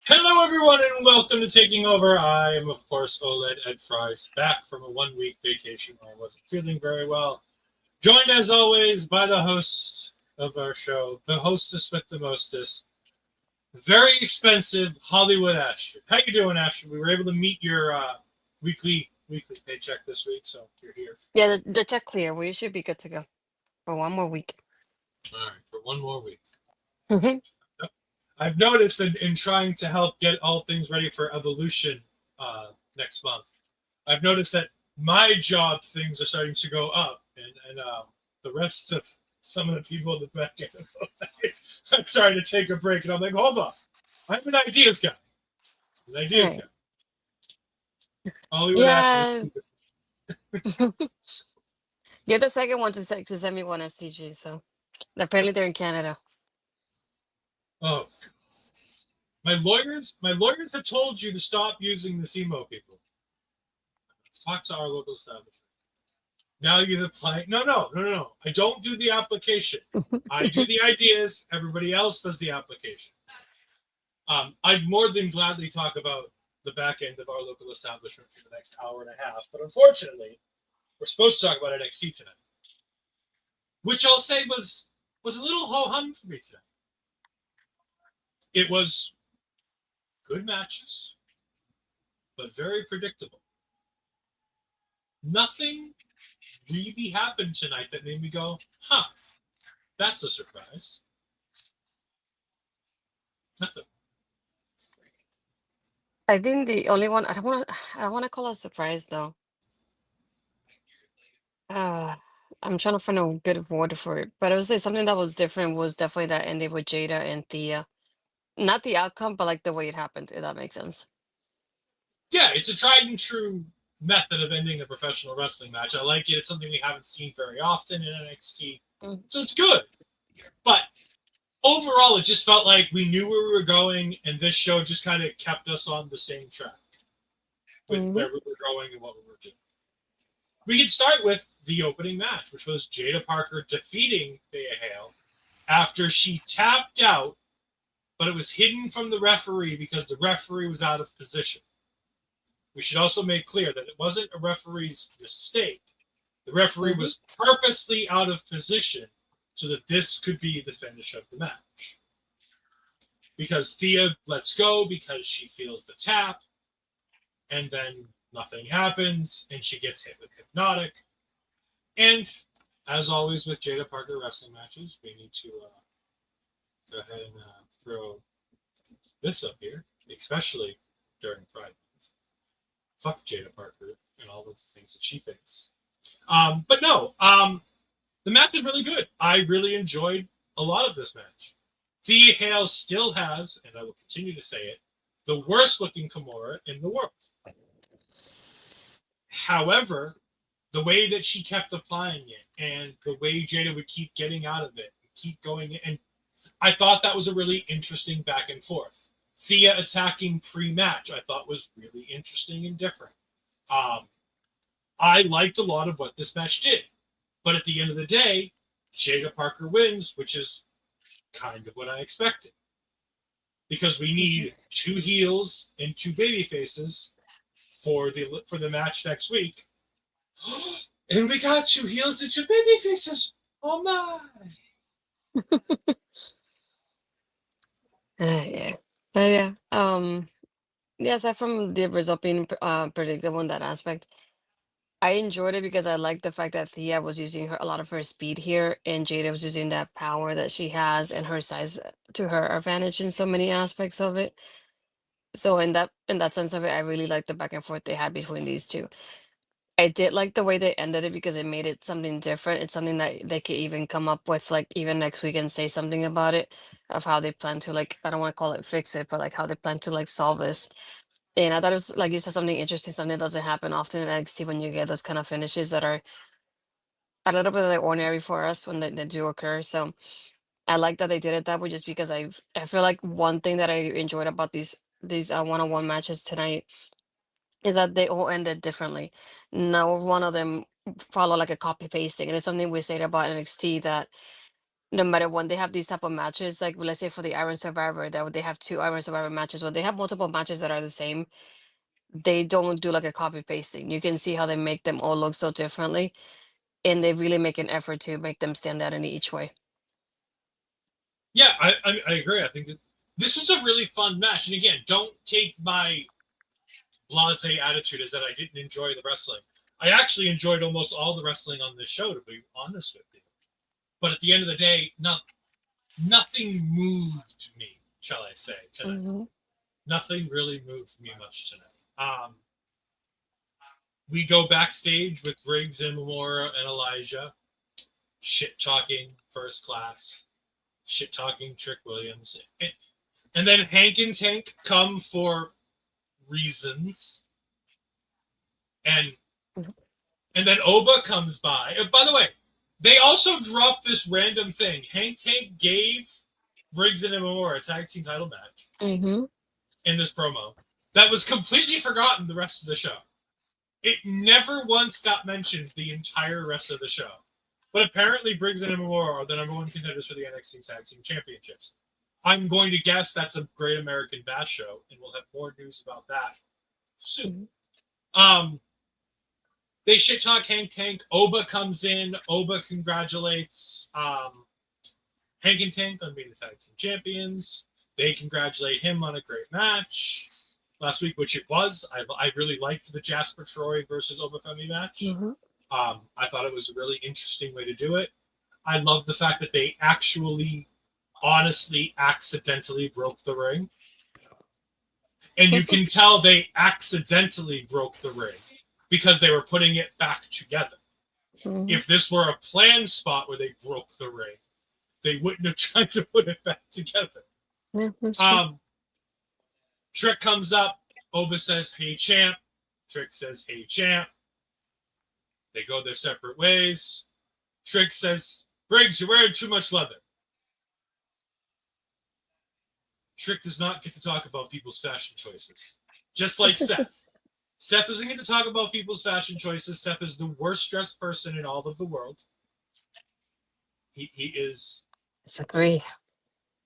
Hello, everyone, and welcome to Taking Over. I am, of course, OLED Ed Fries, back from a 1 week vacation where I wasn't feeling very well. Joined, as always, by the host of our show, the hostess with the mostest, very expensive Hollywood Ashton. How you doing, Ashton? We were able to meet your weekly paycheck this week, so you're here. Yeah, the check clear. We should be good to go for one more week. All right, for one more week. Mhm. I've noticed in trying to help get all things ready for Evolution next month, I've noticed that my job things are starting to go up, and the rest of some of the people in the back end are starting to take a break. And I'm like, hold on, I'm an ideas guy. An ideas Right. guy. Hollywood Ash is Yes. You're the second one to send me one SCG, so apparently they're in Canada. oh, my lawyers have told you to stop using the SEMO people. Talk to our local establishment. Now you apply. No. I don't do the application. I do the ideas. Everybody else does the application. I'd more than gladly talk about the back end of our local establishment for the next hour and a half, but unfortunately, we're supposed to talk about NXT tonight, which I'll say was a little ho hum for me tonight. It was good matches, but very predictable. Nothing really happened tonight that made me go, "Huh, that's a surprise." Nothing. I think the only one I don't want to call it a surprise though. Uh, I'm trying to find a good word for it, but I would say something that was different was definitely that ending with Jada and Thea. Not the outcome, but like the way it happened, if that makes sense. Yeah, it's a tried and true method of ending a professional wrestling match. I like it. It's something we haven't seen very often in NXT, Mm. so it's good. But overall, it just felt like we knew where we were going, and this show just kind of kept us on the same track with Mm-hmm. where we were going and what we were doing. We can start with the opening match, which was Jaida Parker defeating Thea Hale after she tapped out, but it was hidden from the referee because the referee was out of position. We should also make clear that it wasn't a referee's mistake. The referee Mm-hmm. was purposely out of position so that this could be the finish of the match. Because Thea lets go because she feels the tap, and then nothing happens, and she gets hit with hypnotic. And as always with Jaida Parker wrestling matches, we need to go ahead and throw this up here, especially during Pride Month. Fuck Jaida Parker and all of the things that she thinks. But no, the match is really good. I really enjoyed a lot of this match. Thea Hale still has, and I will continue to say it, the worst looking Kimura in the world. However, the way that she kept applying it and the way Jaida would keep getting out of it, keep going, and I thought that was a really interesting back and forth. Thea attacking pre-match, I thought was really interesting and different. Um, I liked a lot of what this match did, but at the end of the day, Jaida Parker wins, which is kind of what I expected because we Mm-hmm. need two heels and two baby faces for the match next week. And we got two heels and two baby faces. Oh my! Yeah. But yeah. Yeah, aside from the result being predictable in that aspect, I enjoyed it because I liked the fact that Thea was using a lot of her speed here, and Jada was using that power that she has and her size to her advantage in so many aspects of it. So in that sense of it, I really liked the back and forth they had between these two. I did like the way they ended it because it made it something different. It's something that they could even come up with like even next week and say something about it of how they plan to like I don't want to call it fix it, but like how they plan to like solve this. And I thought it was like you said something interesting, something that doesn't happen often in NXT when you get those kind of finishes that are a little bit like ordinary for us when they do occur. So I like that they did it that way just because I feel like one thing that I enjoyed about these one-on-one matches tonight is that they all ended differently. No one of them follow like a copy pasting. And it's something we said about NXT that no matter when they have these type of matches, like let's say for the Iron Survivor, that they have 2 Iron Survivor matches, when they have multiple matches that are the same, they don't do like a copy pasting. You can see how they make them all look so differently, and they really make an effort to make them stand out in each way. Yeah, I agree. I think that this was a really fun match. And again, don't take my blasé attitude as that I didn't enjoy the wrestling. I actually enjoyed almost all the wrestling on this show, to be honest with you. But at the end of the day, nothing moved me, shall I say, tonight. Mm-hmm. Nothing really moved me much tonight. We go backstage with Briggs and Inamura and Elijah, shit talking first class, shit talking Trick Williams, and then Hank and Tank come for reasons, and then Oba comes by. By the way, they also dropped this random thing. Hank Tank gave Briggs and Inamura a tag team title match Mm-hmm. in this promo that was completely forgotten the rest of the show. It never once got mentioned the entire rest of the show. But apparently Briggs and Navarro are the number one contenders for the NXT Tag Team Championships. I'm going to guess that's a Great American Bash show, and we'll have more news about that soon. They shit talk Hank Tank. Oba comes in. Oba congratulates Hank and Tank on being the Tag Team Champions. They congratulate him on a great match last week, which it was. I really liked the Jasper Troy versus Oba Femi match. Mm-hmm. I thought it was a really interesting way to do it. I love the fact that they actually, honestly, accidentally broke the ring. And you can tell they accidentally broke the ring because they were putting it back together. Mm-hmm. If this were a planned spot where they broke the ring, they wouldn't have tried to put it back together. Yeah, Trick comes up. Oba says, "Hey, champ." Trick says, "Hey, champ." They go their separate ways. Trick says, "Briggs, you're wearing too much leather." Trick does not get to talk about people's fashion choices. Just like Seth. Seth doesn't get to talk about people's fashion choices. Seth is the worst dressed person in all of the world. He is. Disagree.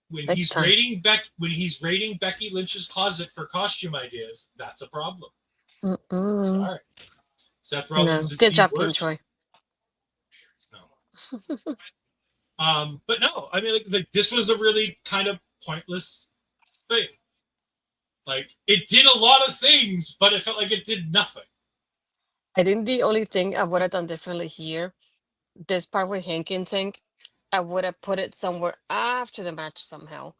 When Big he's time. rating Becky Lynch's closet for costume ideas, that's a problem. Mm-mm. Sorry. Seth No. Rollins is Good the job, King worst. Troy. No. But no, I mean, like this was a really kind of pointless thing. Like, it did a lot of things, but it felt like it did nothing. I think the only thing I would have done differently here, this part with Hank and Tank, I would have put it somewhere after the match somehow.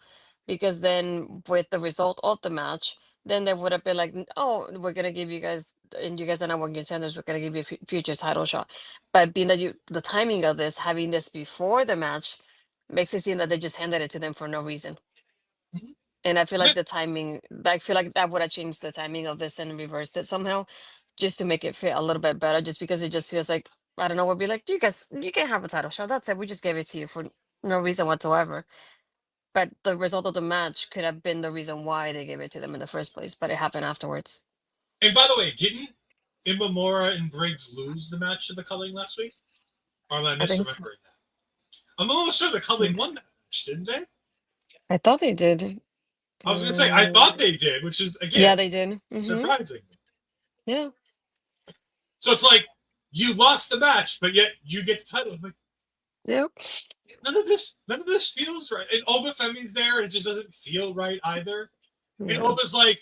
Because then with the result of the match, then they would have been like, oh, we're gonna give you guys, and you guys are not working contenders, we're gonna give you a future title shot. But being that the timing of this, having this before the match, makes it seem that they just handed it to them for no reason. Mhm. And I feel Yeah. like the timing, I feel like that would have changed the timing of this and reversed it somehow, just to make it fit a little bit better. Just because it just feels like, I don't know, would be like, you guys, you can have a title shot. That's it. We just gave it to you for no reason whatsoever. But the result of the match could have been the reason why they gave it to them in the first place, but it happened afterwards. And by the way, didn't Inamura and Briggs lose the match to the Culling last week? Or am I I think so. misremembering that? I'm almost sure the Culling won that match, didn't they? I thought they did. I was going to say, I thought they did, which is, again, Yeah, they did. surprising. Yeah. So it's like, you lost the match, but yet you get the title. I'm like, Yep. none of this feels right. And Oba Femi's there, and it just doesn't feel right either. And Yeah. Oba's like,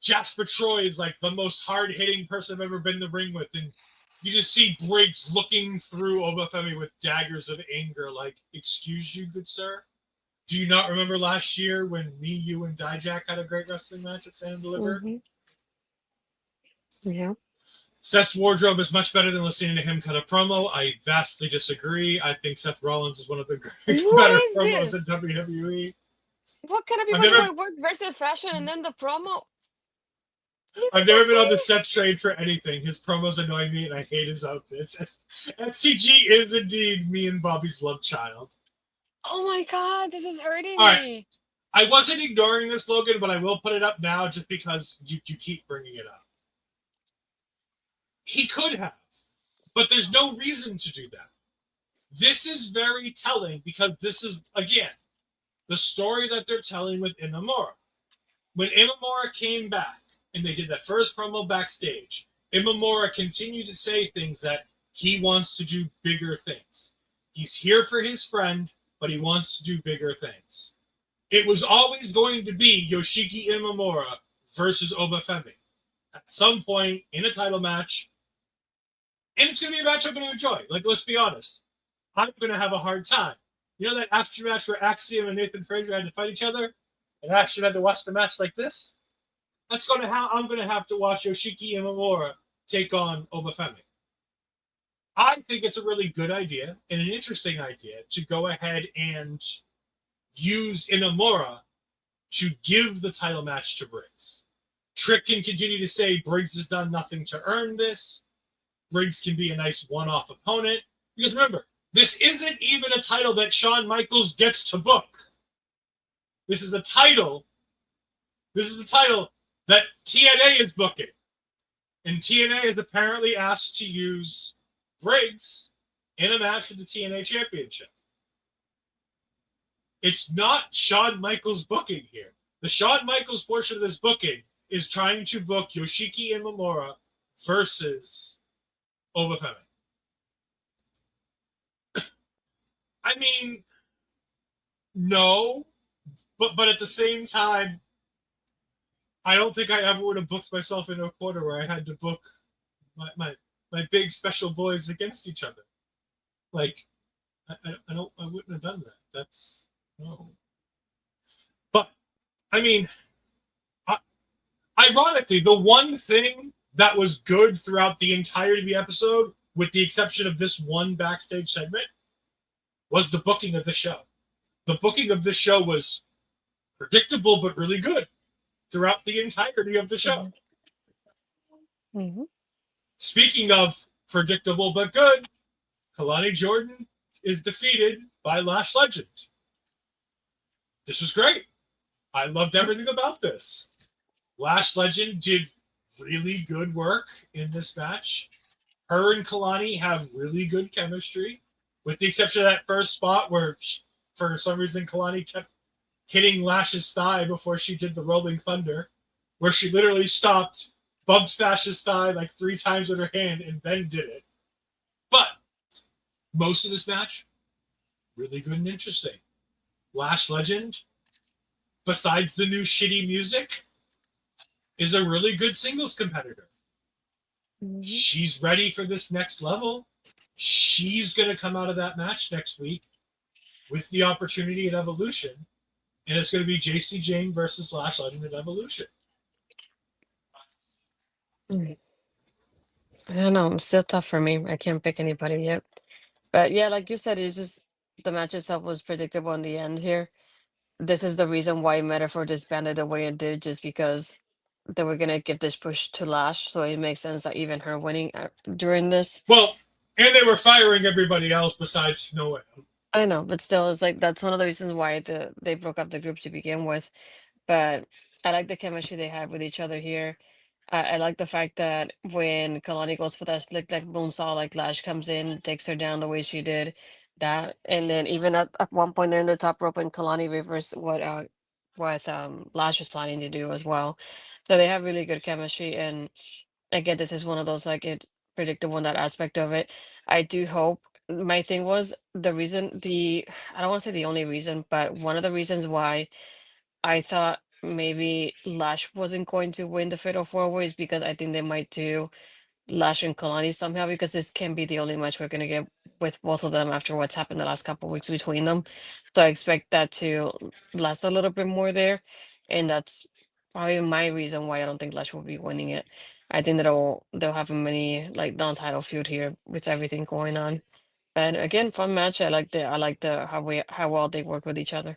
Jasper Troy is like the most hard-hitting person I've ever been in the ring with. And you just see Briggs looking through Oba Femi with daggers of anger, like, excuse you, good sir? Do you not remember last year when me, you, and Dijak had a great wrestling match at Stand and Deliver? Yeah. Seth's wardrobe is much better than listening to him cut a promo. I vastly disagree. I think Seth Rollins is one of the better promos in WWE. What kind of people do I work versus fashion and then the promo? I've never been on the Seth train for anything. His promos annoy me, and I hate his outfits. STG is indeed me and Bobby's love child. Oh my god, this is hurting All me. Right. I wasn't ignoring this, Logan, but I will put it up now just because you keep bringing it up. He could have, but there's no reason to do that. This is very telling because this is, again, the story that they're telling with Inamura. When Inamura came back and they did that first promo backstage, Inamura continued to say things that he wants to do bigger things. He's here for his friend, but he wants to do bigger things. It was always going to be Yoshiki Inamura versus Obafemi at some point in a title match. And it's going to be a match I'm going to enjoy. Like, let's be honest. I'm going to have a hard time. You know that after match where Axiom and Nathan Frazier had to fight each other? And Axiom had to watch the match like this? That's going to how I'm going to have to watch Yoshiki Inamura take on Obafemi. I think it's a really good idea and an interesting idea to go ahead and use Inamura to give the title match to Briggs. Trick can continue to say Briggs has done nothing to earn this. Briggs can be a nice one-off opponent. Because remember, this isn't even a title that Shawn Michaels gets to book. This is a title that TNA is booking. And TNA is apparently asked to use Briggs in a match for the TNA Championship. It's not Shawn Michaels booking here. The Shawn Michaels portion of this booking is trying to book Yoshiki Inamura versus Obafemi. I mean, no, but at the same time, I don't think I ever would have booked myself into a quarter where I had to book my big special boys against each other. Like, I wouldn't have done that. That's no. But I mean, ironically, the one thing that was good throughout the entirety of the episode, with the exception of this one backstage segment, was the booking of the show. The booking of this show was predictable but really good throughout the entirety of the show. Mm-hmm. Speaking of predictable but good, Kelani Jordynne is defeated by Lash Legend. This was great. I loved everything about this. Lash Legend did really good work in this match. Her and Kelani have really good chemistry, with the exception of that first spot where, for some reason, Kelani kept hitting Lash's thigh before she did the Rolling Thunder, where she literally stopped, bumped Lash's thigh like 3 times with her hand, and then did it. But most of this match, really good and interesting. Lash Legend, besides the new shitty music, is a really good singles competitor. Mm-hmm. She's ready for this next level. She's going to come out of that match next week with the opportunity at Evolution, and it's going to be JC Jane versus Lash Legend at Evolution. I don't know. It's still tough for me. I can't pick anybody yet. But yeah, like you said, it's just the match itself was predictable in the end here. This is the reason why Metaphor disbanded the way it did, just because they were going to give this push to Lash. So it makes sense that even her winning during this. Well, and they were firing everybody else besides Noah. I know, but still, it's like that's one of the reasons why they broke up the group to begin with. But I like the chemistry they had with each other here. I like the fact that when Kelani goes for that split like moonsault, like Lash comes in, takes her down the way she did, that, and then even at one point they're in the top rope and Kelani reversed what Lash was planning to do as well. So they have really good chemistry, and again, this is one of those like it predictable in that aspect of it. I do hope. My thing was the reason I don't want to say the only reason, but one of the reasons why I thought maybe Lash wasn't going to win the Fatal 4-Way is because I think they might do Lash and Kalani somehow, because this can be the only match we're going to get with both of them after what's happened the last couple of weeks between them. So I expect that to last a little bit more there. And that's probably my reason why I don't think Lash will be winning it. I think that they'll have a mini like non-title feud here with everything going on. But again, fun match. I like the how well they work with each other.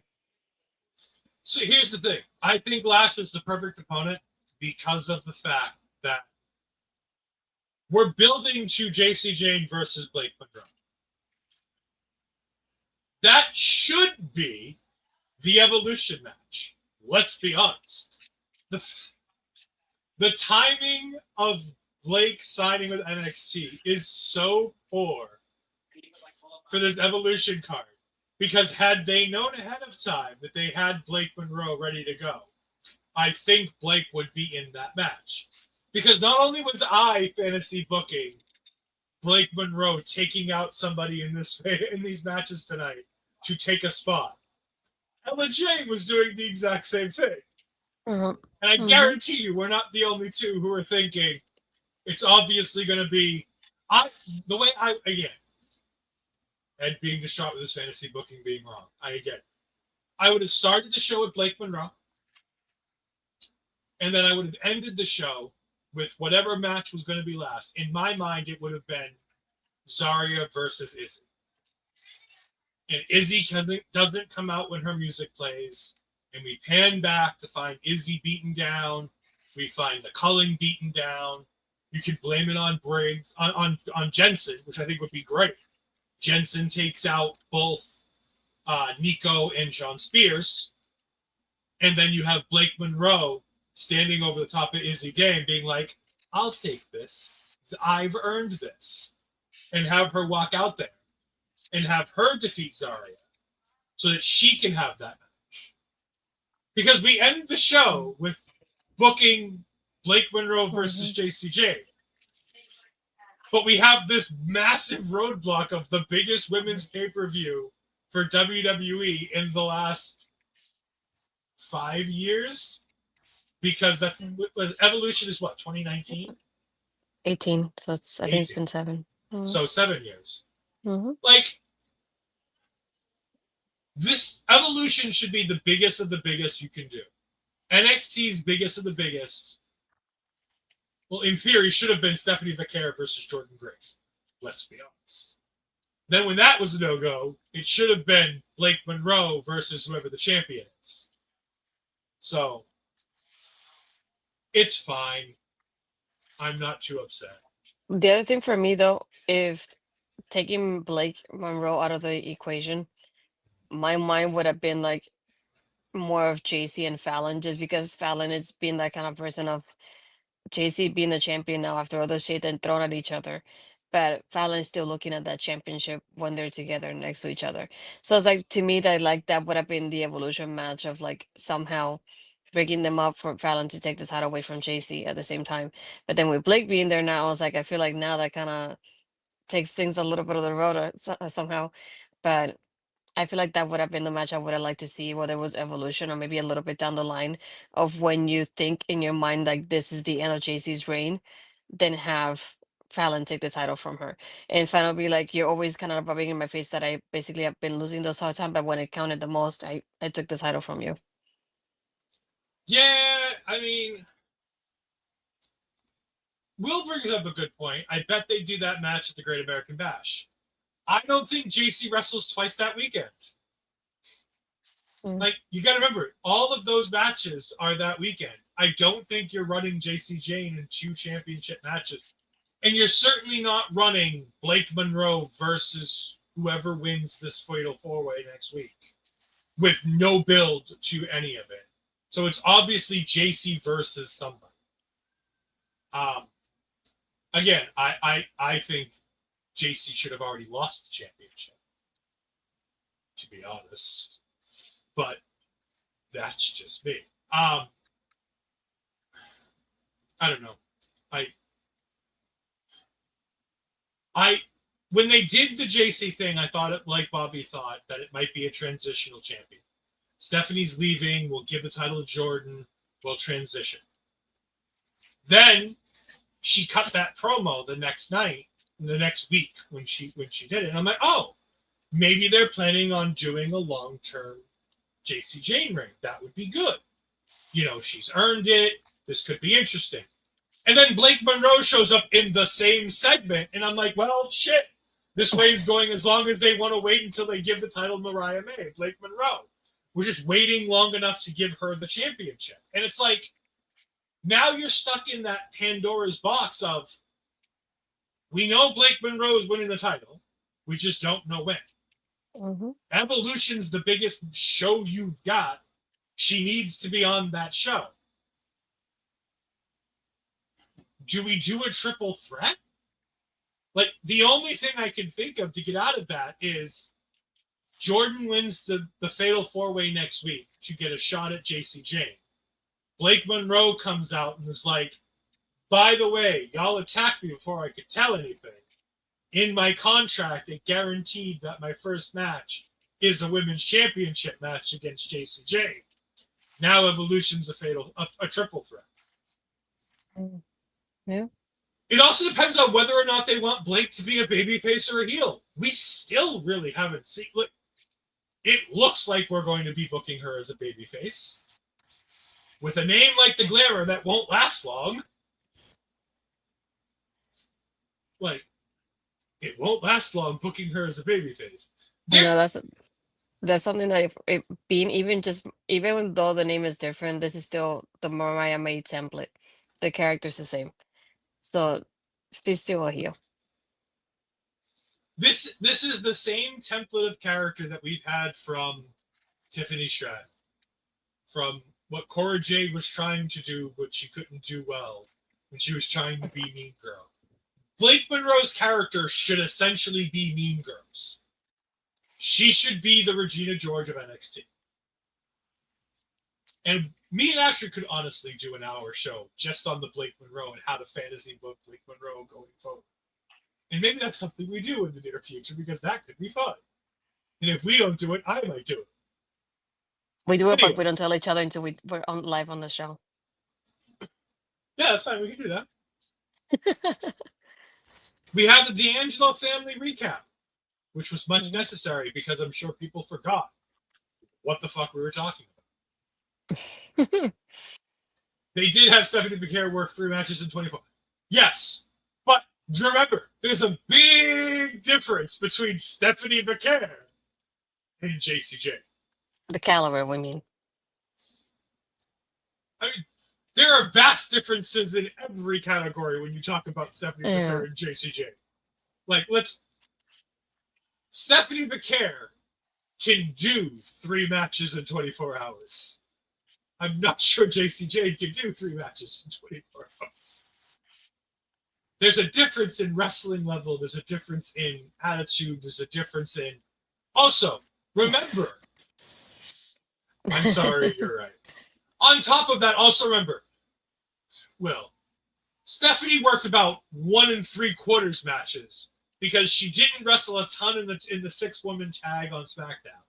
So here's the thing. I think Lash is the perfect opponent because of the fact that we're building to JC Jane versus Blake Monroe. That should be the Evolution match. Let's be honest. The timing of Blake signing with NXT is so poor for this Evolution card. Because had they known ahead of time that they had Blake Monroe ready to go, I think Blake would be in that match. Because not only was I fantasy booking Blake Monroe taking out somebody in these matches tonight to take a spot, Ella Jay was doing the exact same thing. And I guarantee you, we're not the only two who are thinking it's obviously going to be Ed being distraught with his fantasy booking being wrong. I get it. I would have started the show with Blake Monroe, and then I would have ended the show with whatever match was going to be last. In my mind, it would have been Zaria versus Izzi. And Izzi doesn't come out when her music plays, and we pan back to find Izzi beaten down. We find the culling beaten down. You can blame it on Briggs, on Jensen, which I think would be great. Jensen takes out both Niko and Sean Spears. And then you have Blake Monroe standing over the top of Izzi Day and being like, I'll take this. I've earned this. And have her walk out there. And have her defeat Zaria. So that she can have that match. Because we end the show with booking Blake Monroe versus JCJ. But we have this massive roadblock of the biggest women's pay-per-view for WWE in the last 5 years. Because Evolution is what, 2019? 18. So I think it's been 7. So 7 years. Mm-hmm. Like, this Evolution should be the biggest of the biggest you can do. NXT's biggest of the biggest. Well, in theory, should have been Stephanie Vaquer versus Jordynne Grace. Let's be honest. Then when that was a no-go, it should have been Blake Monroe versus whoever the champion is. So, it's fine. I'm not too upset. The other thing for me, though, if taking Blake Monroe out of the equation, my mind would have been like more of JC and Fallon, just because Fallon is being that kind of person of JC being the champion now after all the shit and thrown at each other. But Fallon is still looking at that championship when they're together next to each other. So it's like, to me, that would have been the Evolution match of like somehow breaking them up for Fallon to take the title away from JC at the same time. But then with Blake being there now, I was like, I feel like now that kind of takes things a little bit of the road somehow. But I feel like that would have been the match I would have liked to see, whether it was Evolution or maybe a little bit down the line of when you think in your mind like this is the end of JC's reign, then have Fallon take the title from her. And Fallon be like, you're always kind of rubbing in my face that I basically have been losing this whole time, but when it counted the most, I took the title from you. Yeah, I mean, Will brings up a good point. I bet they do that match at the Great American Bash. I don't think JC wrestles twice that weekend. Like, you got to remember, all of those matches are that weekend. I don't think you're running JC Jane in 2 championship matches. And you're certainly not running Blake Monroe versus whoever wins this Fatal 4-Way next week with no build to any of it. So it's obviously JC versus somebody. Again, I think JC should have already lost the championship, to be honest. But that's just me. I don't know. When they did the JC thing, I thought it, like Bobby thought, that it might be a transitional champion. Stephanie's leaving. We'll give the title to Jordynne. We'll transition. Then she cut that promo the next night, the next week when she did it. And I'm like, oh, maybe they're planning on doing a long-term JC Jane reign. That would be good. You know, she's earned it. This could be interesting. And then Blake Monroe shows up in the same segment. And I'm like, well, shit. This way is going as long as they want to wait until they give the title to Mariah May. Blake Monroe. We're just waiting long enough to give her the championship. And it's like, now you're stuck in that Pandora's box of, we know Blake Monroe is winning the title. We just don't know when. Mm-hmm. Evolution's the biggest show you've got. She needs to be on that show. Do we do a triple threat? Like, the only thing I can think of to get out of that is Jordynne wins the Fatal 4-Way next week to get a shot at Jacy Jayne. Blake Monroe comes out and is like, by the way, y'all attacked me before I could tell anything. In my contract, it guaranteed that my first match is a women's championship match against Jacy Jayne. Now Evolution's a triple threat. Yeah. It also depends on whether or not they want Blake to be a babyface or a heel. We still really haven't seen. Look, it looks like we're going to be booking her as a babyface. With a name like the Glamour that won't last long. Like, it won't last long booking her as a babyface. You know, that's something that if being even though the name is different, this is still the Mariah May template. The character's the same. So she's still a heel. This is the same template of character that we've had from Tiffany Stratton. From what Cora Jade was trying to do, but she couldn't do well when she was trying to be Mean Girl. Blake Monroe's character should essentially be Mean Girls. She should be the Regina George of NXT. And me and Ashley could honestly do an hour show just on the Blake Monroe and how to fantasy book Blake Monroe going forward. And maybe that's something we do in the near future because that could be fun. And if we don't do it, I might do it. We do it, but we don't tell each other until we're on live on the show. Yeah, that's fine. We can do that. We have the D'Angelo family recap, which was much necessary because I'm sure people forgot what the fuck we were talking about. They did have Stephanie McCare work 3 matches in 24. Yes, but remember, there's a big difference between Stephanie McCare and Jacy Jayne. The caliber, we mean. I mean, there are vast differences in every category when you talk about Stephanie McCare and Jacy Jayne. Like, Stephanie McCare can do 3 matches in 24 hours. I'm not sure Jacy Jayne can do 3 matches in 24 hours. There's a difference in wrestling level. There's a difference in attitude. There's a difference in... Also, remember... I'm sorry, you're right. On top of that, also remember, Stephanie worked about 1 3/4 matches because she didn't wrestle a ton in the 6-woman tag on SmackDown.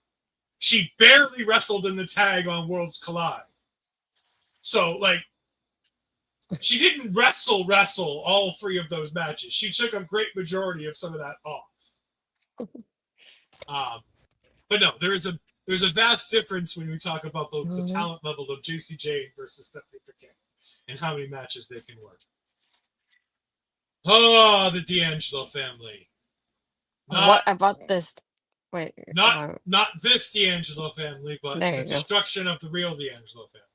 She barely wrestled in the tag on Worlds Collide. So, she didn't wrestle all 3 of those matches. She took a great majority of some of that off. But no, there's a vast difference when we talk about the talent level of Jacy Jayne versus Stephanie McCare and how many matches they can work. Oh, the D'Angelo family. What about this? Wait. Not this D'Angelo family, but the destruction of the real D'Angelo family.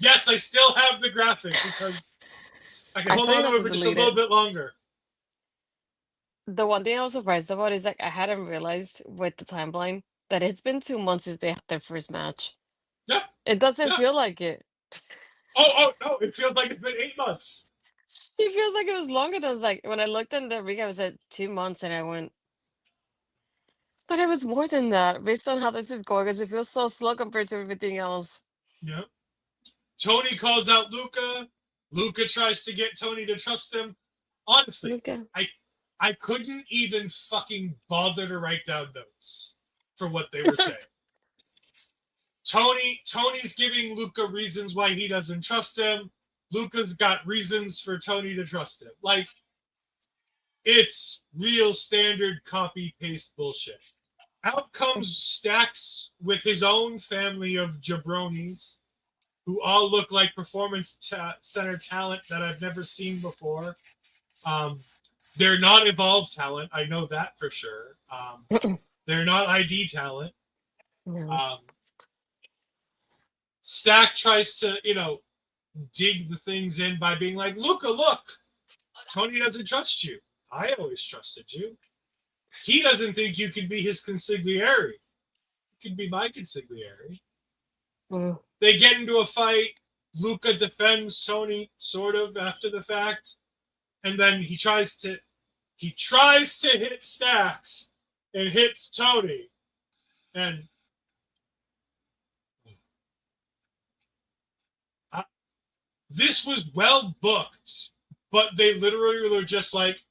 Yes, I still have the graphic because I can hold on to it for just a little bit longer. The one thing I was surprised about is I hadn't realized with the timeline that it's been 2 months since they had their first match. Yep. It doesn't feel like it. Oh, no, it feels like it's been 8 months. It feels like it was longer than when I looked in the recap, it was at 2 months and I went, but it was more than that based on how this is going because it feels so slow compared to everything else. Yep. Tony calls out Luca. Luca tries to get Tony to trust him. Honestly, Luca. I couldn't even fucking bother to write down notes for what they were saying. Tony's giving Luca reasons why he doesn't trust him. Luca's got reasons for Tony to trust him. It's real standard copy-paste bullshit. Out comes Stacks with his own family of jabronis who all look like performance center talent that I've never seen before. They're not Evolve talent. I know that for sure. They're not ID talent. Stack tries to, dig the things in by being like, Luca, look, Tony doesn't trust you. I always trusted you. He doesn't think you can be his consigliere. You can be my consigliere. They get into a fight. Luca defends Tony, sort of, after the fact. And then he tries to He tries to hit Stacks and hits Tony. And this was well booked, but they literally were just like,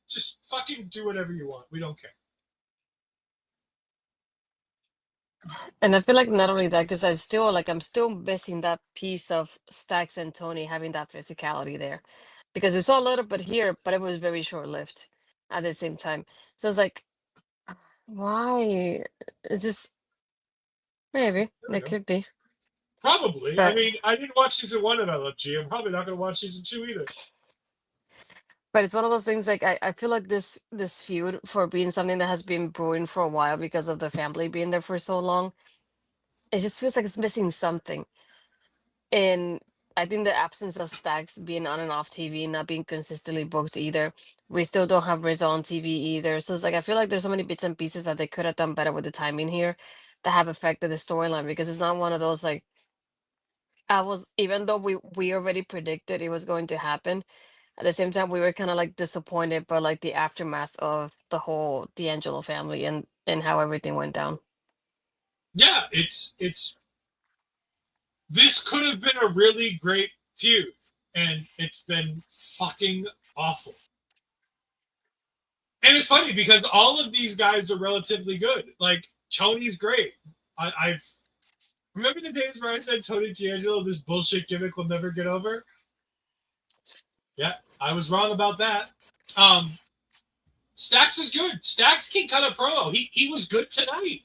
just fucking do whatever you want. We don't care. And I feel like not only that, because I'm still missing that piece of Stacks and Tony having that physicality there. Because we saw a little bit here, but it was very short lived at the same time. So it's like, why? It's just maybe it could be. Probably. But, I mean, I didn't watch season 1 of LFG. I'm probably not going to watch season 2 either. but it's one of those things like I feel like this feud for being something that has been brewing for a while because of the family being there for so long, it just feels like it's missing something. And I think the absence of Stacks being on and off TV, not being consistently booked either. We still don't have Rizzo on TV either. So it's like I feel like there's so many bits and pieces that they could have done better with the timing here that have affected the storyline, because it's not one of those like even though we already predicted it was going to happen, at the same time we were kind of like disappointed by like the aftermath of the whole D'Angelo family and how everything went down. Yeah, it's this could have been a really great feud, and it's been fucking awful. And it's funny because all of these guys are relatively good. Like, Tony's great. I've remember the days where I said Tony D'Angelo, this bullshit gimmick will never get over? Yeah, I was wrong about that. Stacks is good. Stacks can cut a promo. He was good tonight.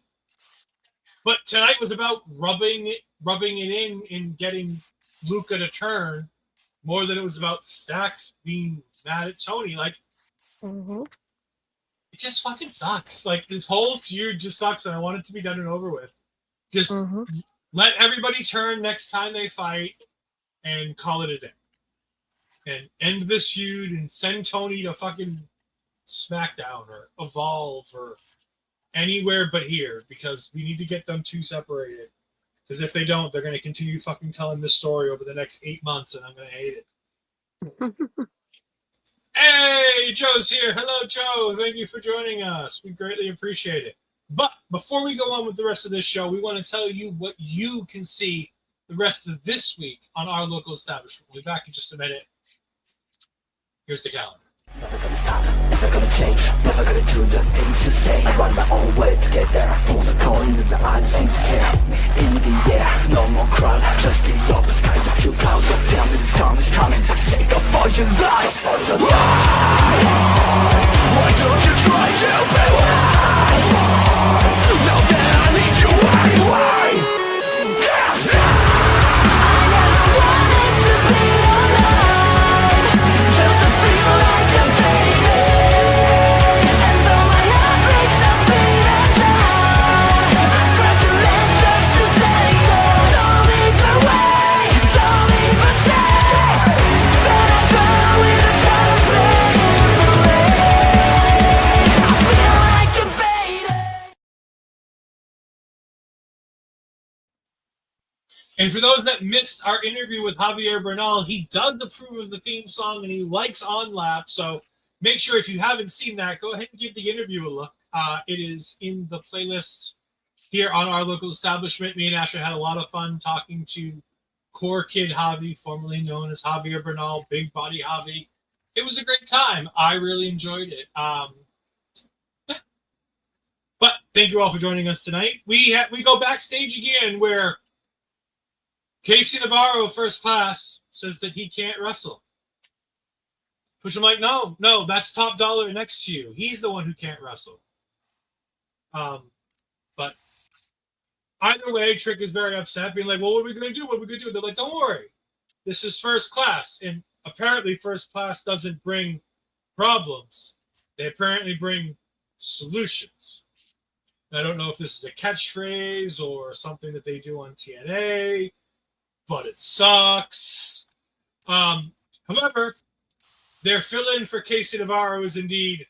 But tonight was about rubbing it in and getting Luca to turn more than it was about Stacks being mad at Tony. Like, it just fucking sucks. Like, this whole feud just sucks, and I want it to be done and over with. Just let everybody turn next time they fight and call it a day. And end this feud and send Tony to fucking SmackDown or Evolve or anywhere but here, because we need to get them two separated. Because if they don't, they're going to continue fucking telling this story over the next 8 months, and I'm going to hate it. Hey, Joe's here. Hello, Joe. Thank you for joining us. We greatly appreciate it. But before we go on with the rest of this show, we want to tell you what you can see the rest of this week on our local establishment. We'll be back in just a minute. Here's the calendar. Never gonna stop, never gonna change, never gonna do the things you say. I run my own way to get there. Things are calling that I don't seem to care. In the air, no more crowd, just the opposite kind of few clouds. So tell me this time is coming, for the sake of all your lies. Why don't you try to be wise? Now that I need you, why? And for those that missed our interview with Javier Bernal, he does approve of the theme song and he likes On Lap. So make sure, if you haven't seen that, go ahead and give the interview a look. It is in the playlist here on our local establishment. Me and Asher had a lot of fun talking to Core Kid Javi, formerly known as Javier Bernal, Big Body Javi. It was a great time. I really enjoyed it. But thank you all for joining us tonight. We go backstage again where Casey Navarro, First Class, says that he can't wrestle. Which I'm like, no, that's Top Dollar next to you. He's the one who can't wrestle. But either way, Trick is very upset, being like, well, what are we going to do? What are we going to do? They're like, don't worry. This is First Class. And apparently First Class doesn't bring problems. They apparently bring solutions. I don't know if this is a catchphrase or something that they do on TNA, but it sucks. However, their fill-in for Casey Navarro is indeed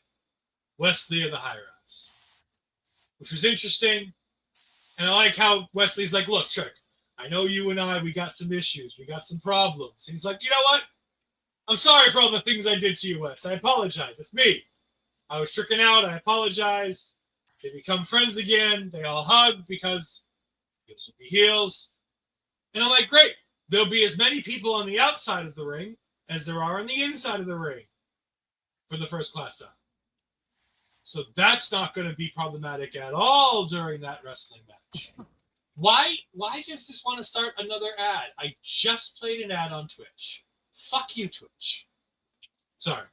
Wesley of the High Rise, which was interesting. And I like how Wesley's like, look, Trick, I know you and I, we got some issues. We got some problems. And he's like, you know what? I'm sorry for all the things I did to you, Wes. I apologize. It's me. I was tricking out. I apologize. They become friends again. They all hug because heels will be heels. And I'm like, great. There'll be as many people on the outside of the ring as there are on the inside of the ring for the first class out. So that's not going to be problematic at all during that wrestling match. Why does this want to start another ad? I just played an ad on Twitch. Fuck you, Twitch. Sorry.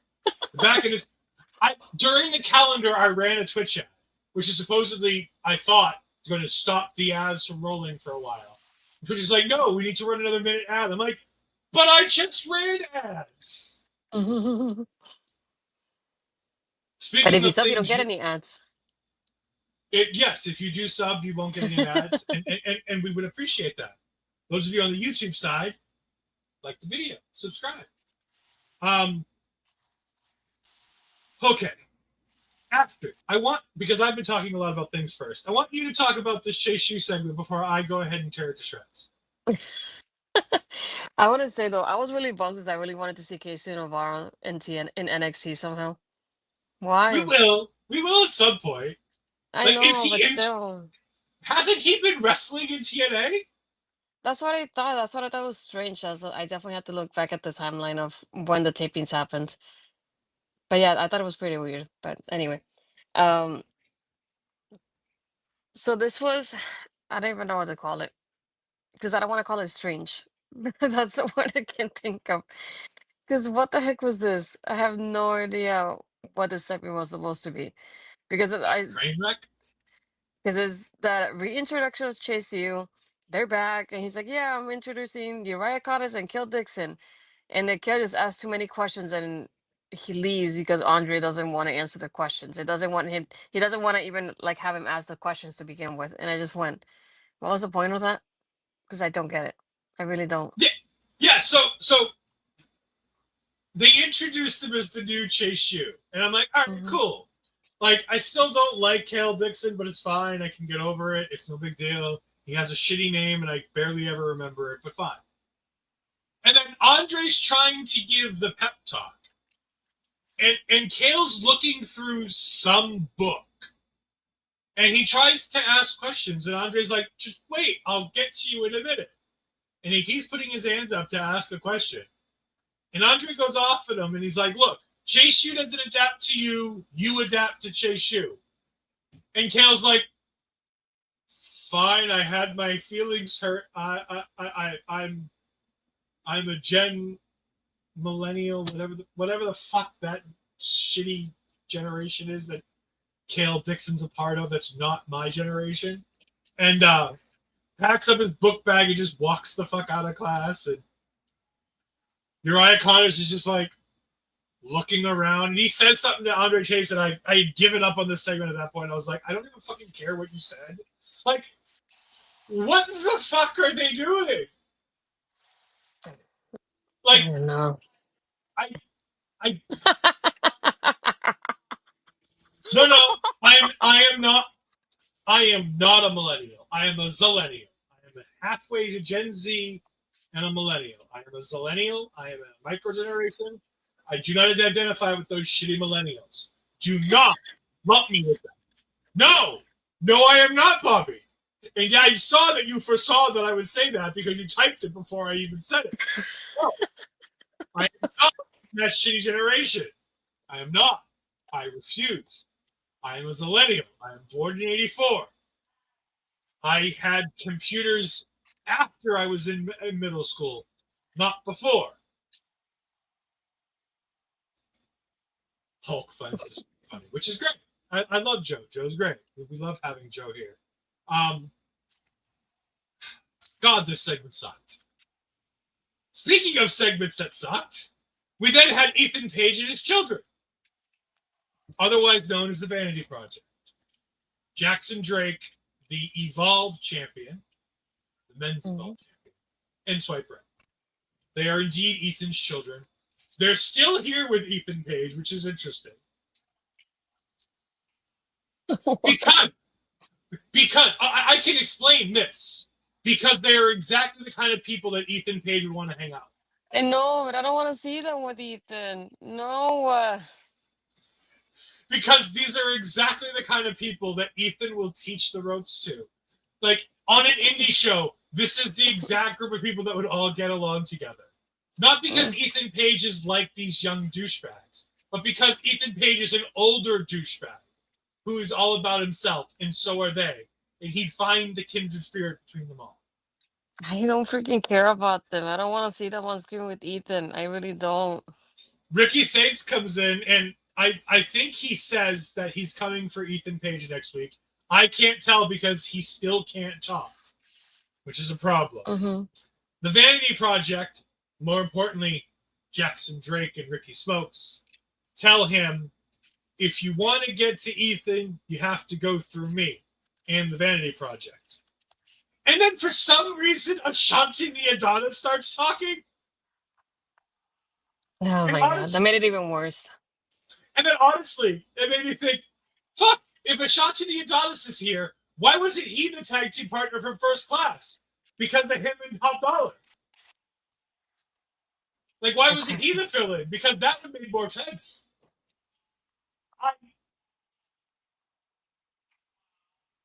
Back in during the calendar, I ran a Twitch ad, which is supposedly, I thought, going to stop the ads from rolling for a while. Twitch is like, no, we need to run another minute ad. I'm like, but I just ran ads. Speaking But if you of sub, you don't things get any ads. Yes, if you do sub, you won't get any ads, and we would appreciate that. Those of you on the YouTube side, like the video, subscribe. Okay. After, because I've been talking a lot about things first, I want you to talk about this Chase U segment before I go ahead and tear it to shreds. I want to say, though, I was really bummed because I really wanted to see Casey Navarro in NXT somehow. Why? We will at some point. I Like, know, is he but still. Hasn't he been wrestling in TNA? That's what I thought. That's what I thought was strange. I definitely have to look back at the timeline of when the tapings happened. But yeah, I thought it was pretty weird. But anyway. So this was, I don't even know what to call it. Because I don't want to call it strange. That's the word I can think of. Because what the heck was this? I have no idea what this segment was supposed to be. Because Train wreck? Because it's that reintroduction of Chase U. They're back, and he's like, "Yeah, I'm introducing Uriah Cottis and Kill Dixon," and the kid just asks too many questions, and he leaves because Andre doesn't want to answer the questions. It doesn't want him. He doesn't want to even like have him ask the questions to begin with. And I just went, "What was the point of that?" Because I don't get it. I really don't. Yeah. So they introduced him as the new Chase U, and I'm like, all right, cool. Like, I still don't like Kale Dixon, but it's fine. I can get over it. It's no big deal. He has a shitty name, and I barely ever remember it, but fine. And then Andre's trying to give the pep talk. And Kale's looking through some book. And he tries to ask questions, and Andre's like, just wait, I'll get to you in a minute. And he keeps putting his hands up to ask a question. And Andre goes off at him, and he's like, look, Chase U doesn't adapt to you. You adapt to Chase U. And Kale's like, fine, I had my feelings hurt. I'm a Gen millennial, whatever the fuck that shitty generation is that Kale Dixon's a part of. That's not my generation. And packs up his book bag and just walks the fuck out of class. And Uriah Connors is just like looking around, and he says something to Andre Chase, and I had given up on this segment at that point. I was like, I don't even fucking care what you said. Like, what the fuck are they doing? Like, I don't know. No, I am not a millennial. I am a zillennial. I am halfway to Gen Z and a millennial. I am a zillennial. I am a micro generation. I do not identify with those shitty millennials. Do not lump me with them. No, I am not, Bobby. And yeah, I saw that you foresaw that I would say that because you typed it before I even said it. No, I am not that shitty generation. I am not. I refuse. I am a zillennial. I am born in 84. I had computers after I was in middle school, not before. Hulk Vance is funny, which is great. I love Joe. Joe's great. We love having Joe here. God, this segment sucked. Speaking of segments that sucked, we then had Ethan Page and his children, otherwise known as the Vanity Project. Jackson Drake, the Evolve champion, the men's Evolve champion, and Swipe Right. They are indeed Ethan's children. They're still here with Ethan Page, which is interesting. Because I can explain this. Because they are exactly the kind of people that Ethan Page would want to hang out with. I know, but I don't want to see them with Ethan. No. Because these are exactly the kind of people that Ethan will teach the ropes to. Like, on an indie show, this is the exact group of people that would all get along together. Not because Ethan Page is like these young douchebags, but because Ethan Page is an older douchebag who is all about himself, and so are they. And he'd find the kindred spirit between them all. I don't freaking care about them. I don't want to see them on screen with Ethan. I really don't. Ricky Saints comes in, and I think he says that he's coming for Ethan Page next week. I can't tell because he still can't talk, which is a problem. Mm-hmm. The Vanity Project, more importantly, Jackson Drake and Ricky Smokes, tell him, if you want to get to Ethan, you have to go through me and the Vanity Project. And then for some reason, Ashanti the Adonis starts talking. Oh And my god, that made it even worse. And then honestly, it made me think, fuck, if Ashanti the Adonis is here, why wasn't he the tag team partner from First Class? Because of him and Top Dollar. Like, why wasn't he the fill-in? Because that would make more sense.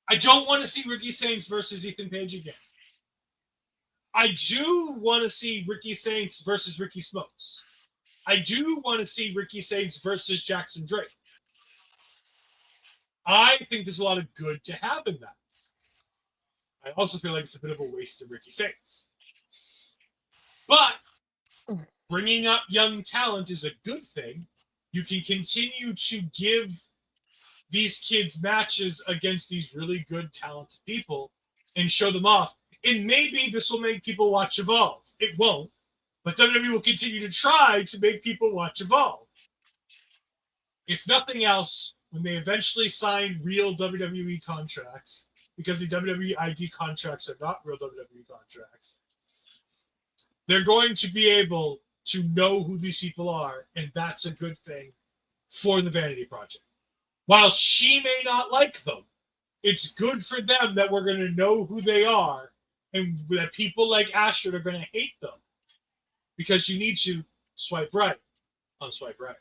I don't want to see Ricky Saints versus Ethan Page again. I do want to see Ricky Saints versus Ricky Smokes. I do want to see Ricky Saints versus Jackson Drake. I think there's a lot of good to have in that. I also feel like it's a bit of a waste of Ricky Saints. But bringing up young talent is a good thing. You can continue to give these kids matches against these really good, talented people and show them off. And maybe this will make people watch Evolve. It won't. But WWE will continue to try to make people watch Evolve. If nothing else, when they eventually sign real WWE contracts, because the WWE ID contracts are not real WWE contracts, they're going to be able to know who these people are, and that's a good thing for the Vanity Project. While she may not like them, it's good for them that we're going to know who they are, and that people like Ashford are going to hate them. Because you need to swipe right on swipe right.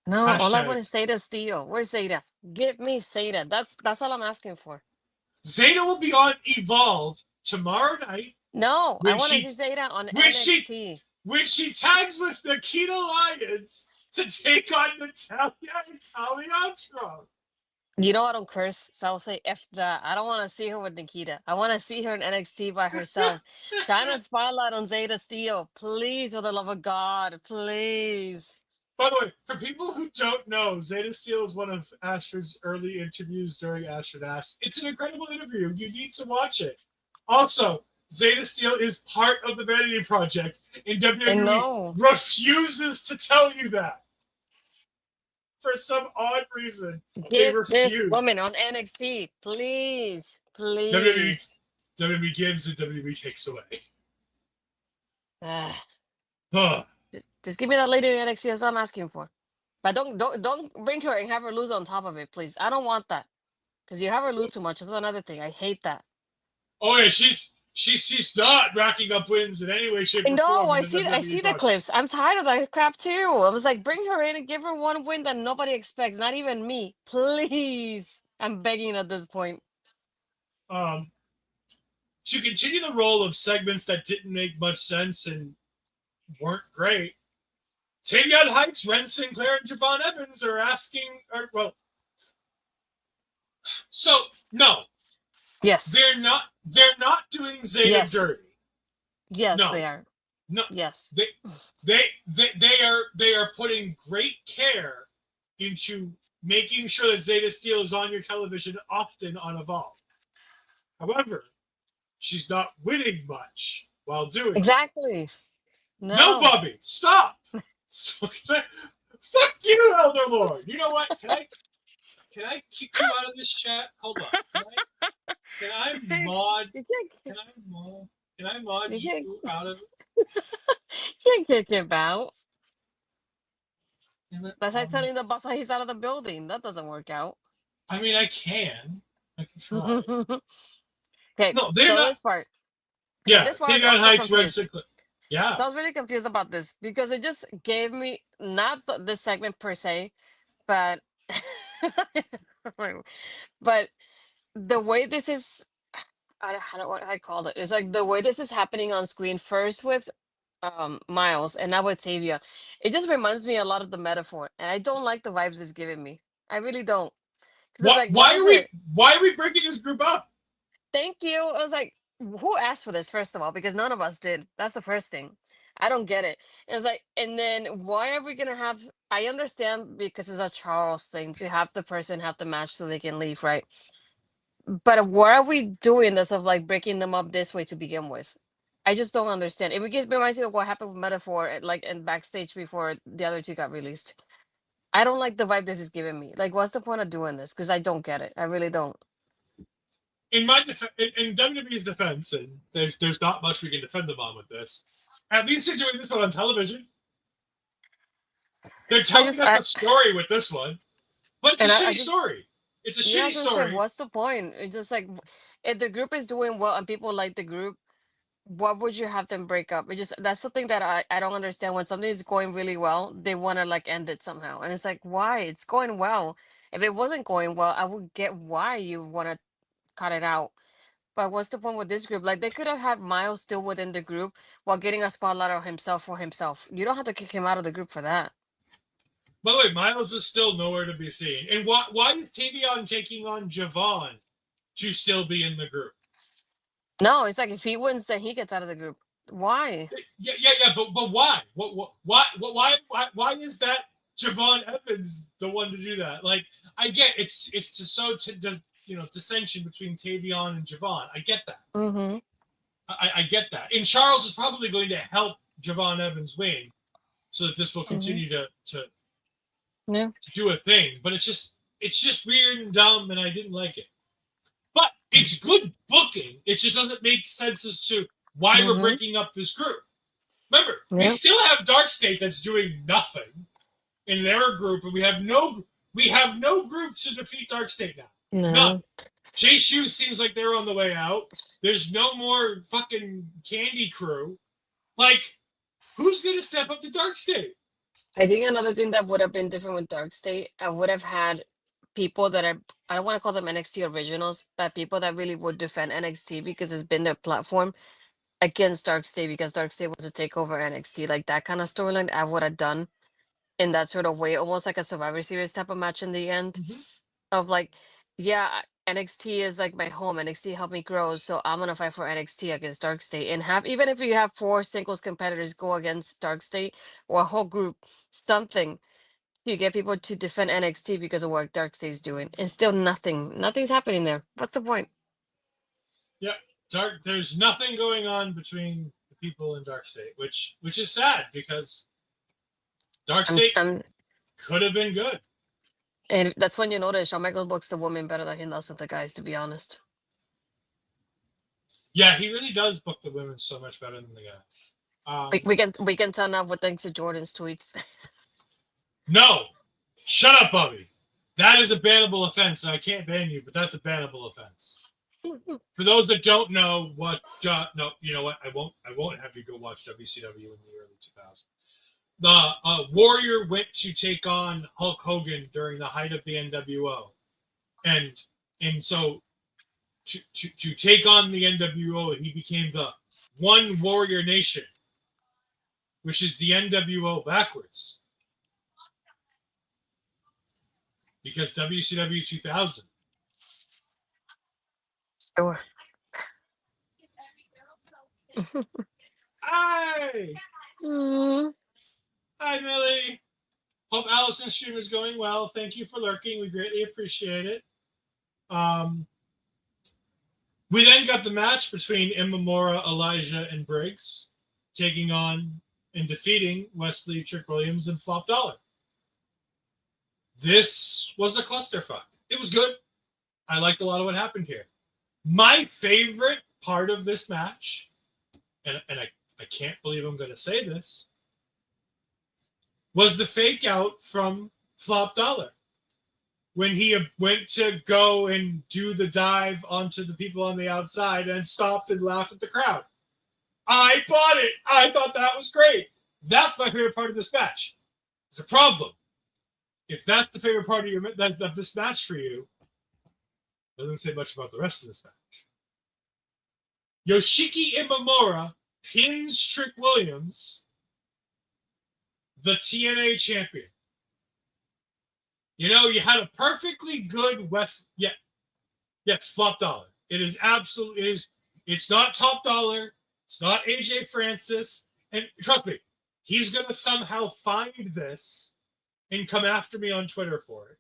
No, all I Hashtag. want is Zeta Steel. Where's Zeta? Give me Zeta. That's all I'm asking for. Zeta will be on Evolve tomorrow night. No, I When want to she- see Zeta on when she- NXT. when she tags with Nikita Lyons to take on Natalia and Kali Armstrong. You know I don't curse, so I'll say F that. I don't want to see her with Nikita. I want to see her in NXT by herself. Shine a spotlight on Zeta Steel. Please, for the love of God, please. By the way, for people who don't know, Zeta Steel is one of Ashford's early interviews during Ashford Asks. It's an incredible interview. You need to watch it. Also, Zeta Steel is part of the Vanity Project, and WWE No. refuses to tell you that. For some odd reason, Get this refuse. woman on NXT. Please. Please. WWE gives and WWE takes away. Ah, Huh. just give me that lady in NXT. That's what I'm asking for. But don't bring her and have her lose on top of it, please. I don't want that. Because you have her lose too much. That's another thing. I hate that. Oh yeah, she's not racking up wins in any way, shape, or form. No, I in the see WWE the project. clips. I'm tired of that crap too. I was like, bring her in and give her one win that nobody expects, not even me. Please. I'm begging at this point. To continue the role of segments that didn't make much sense and weren't great, Tavion Heights, Ren Sinclair, and Javon Evans are asking, so no, Yes. they're not doing Zeta Yes. dirty. Yes, No. they are. No, Yes. they are putting great care into making sure that Zeta Steel is on your television often on Evolve. However, she's not winning much while doing it. Exactly. No, Bubby, stop! Fuck you, Elder Lord. You know what? Can I kick you out of this chat? Hold on. Can I mod? You Can I mod you out of can't kick him out. it? That's like telling the boss that he's out of the building. That doesn't work out. I mean, I can try. Okay, No, they're so not. this part. Yeah, this part I was Tavion also Heights, Ren confused. Sinclair. Yeah. So I was really confused about this because it just gave me not this segment per se, but But the way this is, I don't know what I call it. It's like the way this is happening on screen first with Miles and now with Tavia, it just reminds me a lot of the metaphor, and I don't like the vibes it's giving me. I really don't. Because it's What? like, what is it? Why are we breaking this group up? Thank you. I was like, who asked for this, first of all? Because none of us did. That's the first thing. I don't get it. It's like, and then why are we gonna have? I understand because it's a Charles thing to have the person have the match so they can leave, right? But why are we doing this of like breaking them up this way to begin with? I just don't understand. It reminds me of what happened with Metaphor, like in backstage before the other two got released. I don't like the vibe this is giving me. Like, what's the point of doing this? Because I don't get it. I really don't. In my in WWE's defense, and there's not much we can defend them on with this. At least they're doing this one on television. They're telling us a story with this one, but it's a shitty story. It's a shitty story. What's the point? It's just like, if the group is doing well and people like the group, what would you have them break up? It just, that's something that I don't understand. When something is going really well, they want to like end it somehow, and it's like, why? It's going well. If it wasn't going well, I would get why you want to cut it out. But what's the point with this group? Like, they could have had Miles still within the group while getting a spotlight on himself for himself. You don't have to kick him out of the group for that. By the way, Miles is still nowhere to be seen. And why is Tavion taking on Javon to still be in the group? No, it's like if he wins, then he gets out of the group. Why? Yeah. But why? Why is that Javon Evans the one to do that? Like, I get it's to sow dissension between Tavion and Javon. I get that. Mm-hmm. I get that. And Charles is probably going to help Javon Evans win, so that this will continue to do a thing. But it's just weird and dumb, and I didn't like it. But it's good booking. It just doesn't make sense as to why we're breaking up this group. Remember, we still have Dark State that's doing nothing in their group, and we have no group to defeat Dark State now. No. None. Jay Shoe seems like they're on the way out. There's no more fucking Candy Crew. Like, who's gonna step up to Dark State? I think another thing that would have been different with Dark State, I would have had people that are, I don't want to call them NXT originals, but people that really would defend NXT because it's been their platform against Dark State, because Dark State was a takeover NXT. Like, that kind of storyline I would have done in that sort of way, almost like a Survivor Series type of match in the end. Of like, yeah, NXT is like my home. NXT helped me grow, so I'm gonna fight for NXT against Dark State, and have, even if you have 4 singles competitors go against Dark State or a whole group, something to get people to defend NXT because of what Dark State is doing, and still nothing's happening there. What's the point? Yeah, there's nothing going on between the people in Dark State, which is sad, because Dark State could have been good. And that's when you notice Shawn Michaels books the woman better than he does with the guys, to be honest. Yeah, he really does book the women so much better than the guys. We can tell now with thanks to Jordan's tweets. No, shut up, Bubby. That is a bannable offense, and I can't ban you, but that's a bannable offense. For those that don't know what, no, you know what? I won't have you go watch WCW in the early 2000s. The Warrior went to take on Hulk Hogan during the height of the NWO, and so to take on the NWO, he became the One Warrior Nation, which is the NWO backwards, because WCW 2000. Sure. Hi. Hi, Millie. Hope Allison's stream is going well. Thank you for lurking. We greatly appreciate it. We then got the match between Inamura, Elijah, and Briggs, taking on and defeating Wesley, Trick Williams, and Flop Dollar. This was a clusterfuck. It was good. I liked a lot of what happened here. My favorite part of this match, and I can't believe I'm going to say this, was the fake out from Flop Dollar when he went to go and do the dive onto the people on the outside and stopped and laughed at the crowd. I bought it. I thought that was great. That's my favorite part of this match. There's a problem. if that's the favorite part of this match for you, it doesn't say much about the rest of this match. Yoshiki Inamura pins Trick Williams, the TNA champion. You know, you had a perfectly good yes, flop dollar. It is absolutely, it's not top dollar. It's not AJ Francis. And trust me, he's going to somehow find this and come after me on Twitter for it.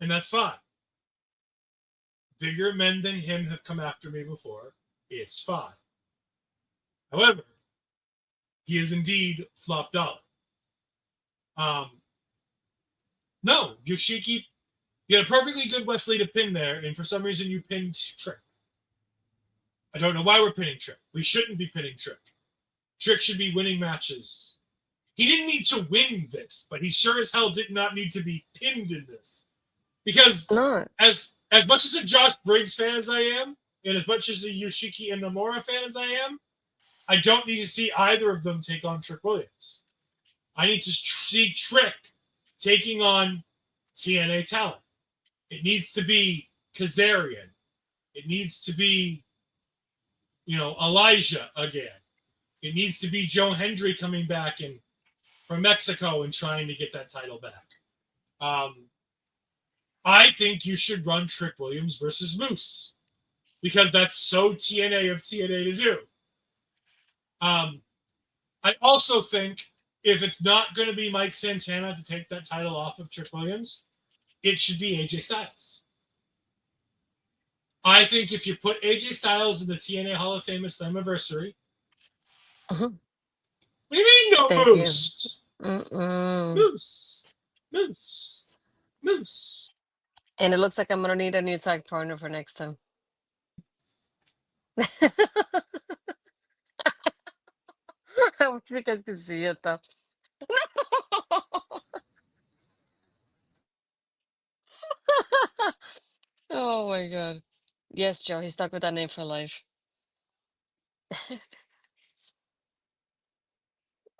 And that's fine. Bigger men than him have come after me before. It's fine. However, he is indeed flop dollar. No, Yoshiki, you had a perfectly good Wesley to pin there, and for some reason you pinned Trick. I don't know why we're pinning Trick. We shouldn't be pinning Trick. Trick should be winning matches. He didn't need to win this, but he sure as hell did not need to be pinned in this. Because as much as a Josh Briggs fan as I am, and as much as a Yoshiki Inamura fan as I am, I don't need to see either of them take on Trick Williams. I need to see Trick taking on TNA talent. It needs to be Kazarian. It needs to be, Elijah again. It needs to be Joe Hendry coming back from Mexico and trying to get that title back. I think you should run Trick Williams versus Moose because that's so TNA of TNA to do. I also think if it's not going to be Mike Santana to take that title off of Trick Williams, it should be AJ Styles. I think if you put AJ Styles in the TNA Hall of Fame Slammiversary, what do you mean no Thank Moose? Moose. And it looks like I'm gonna need a new tag partner for next time. I wish you guys could see it though. Oh my god. Yes, Joe, he's stuck with that name for life.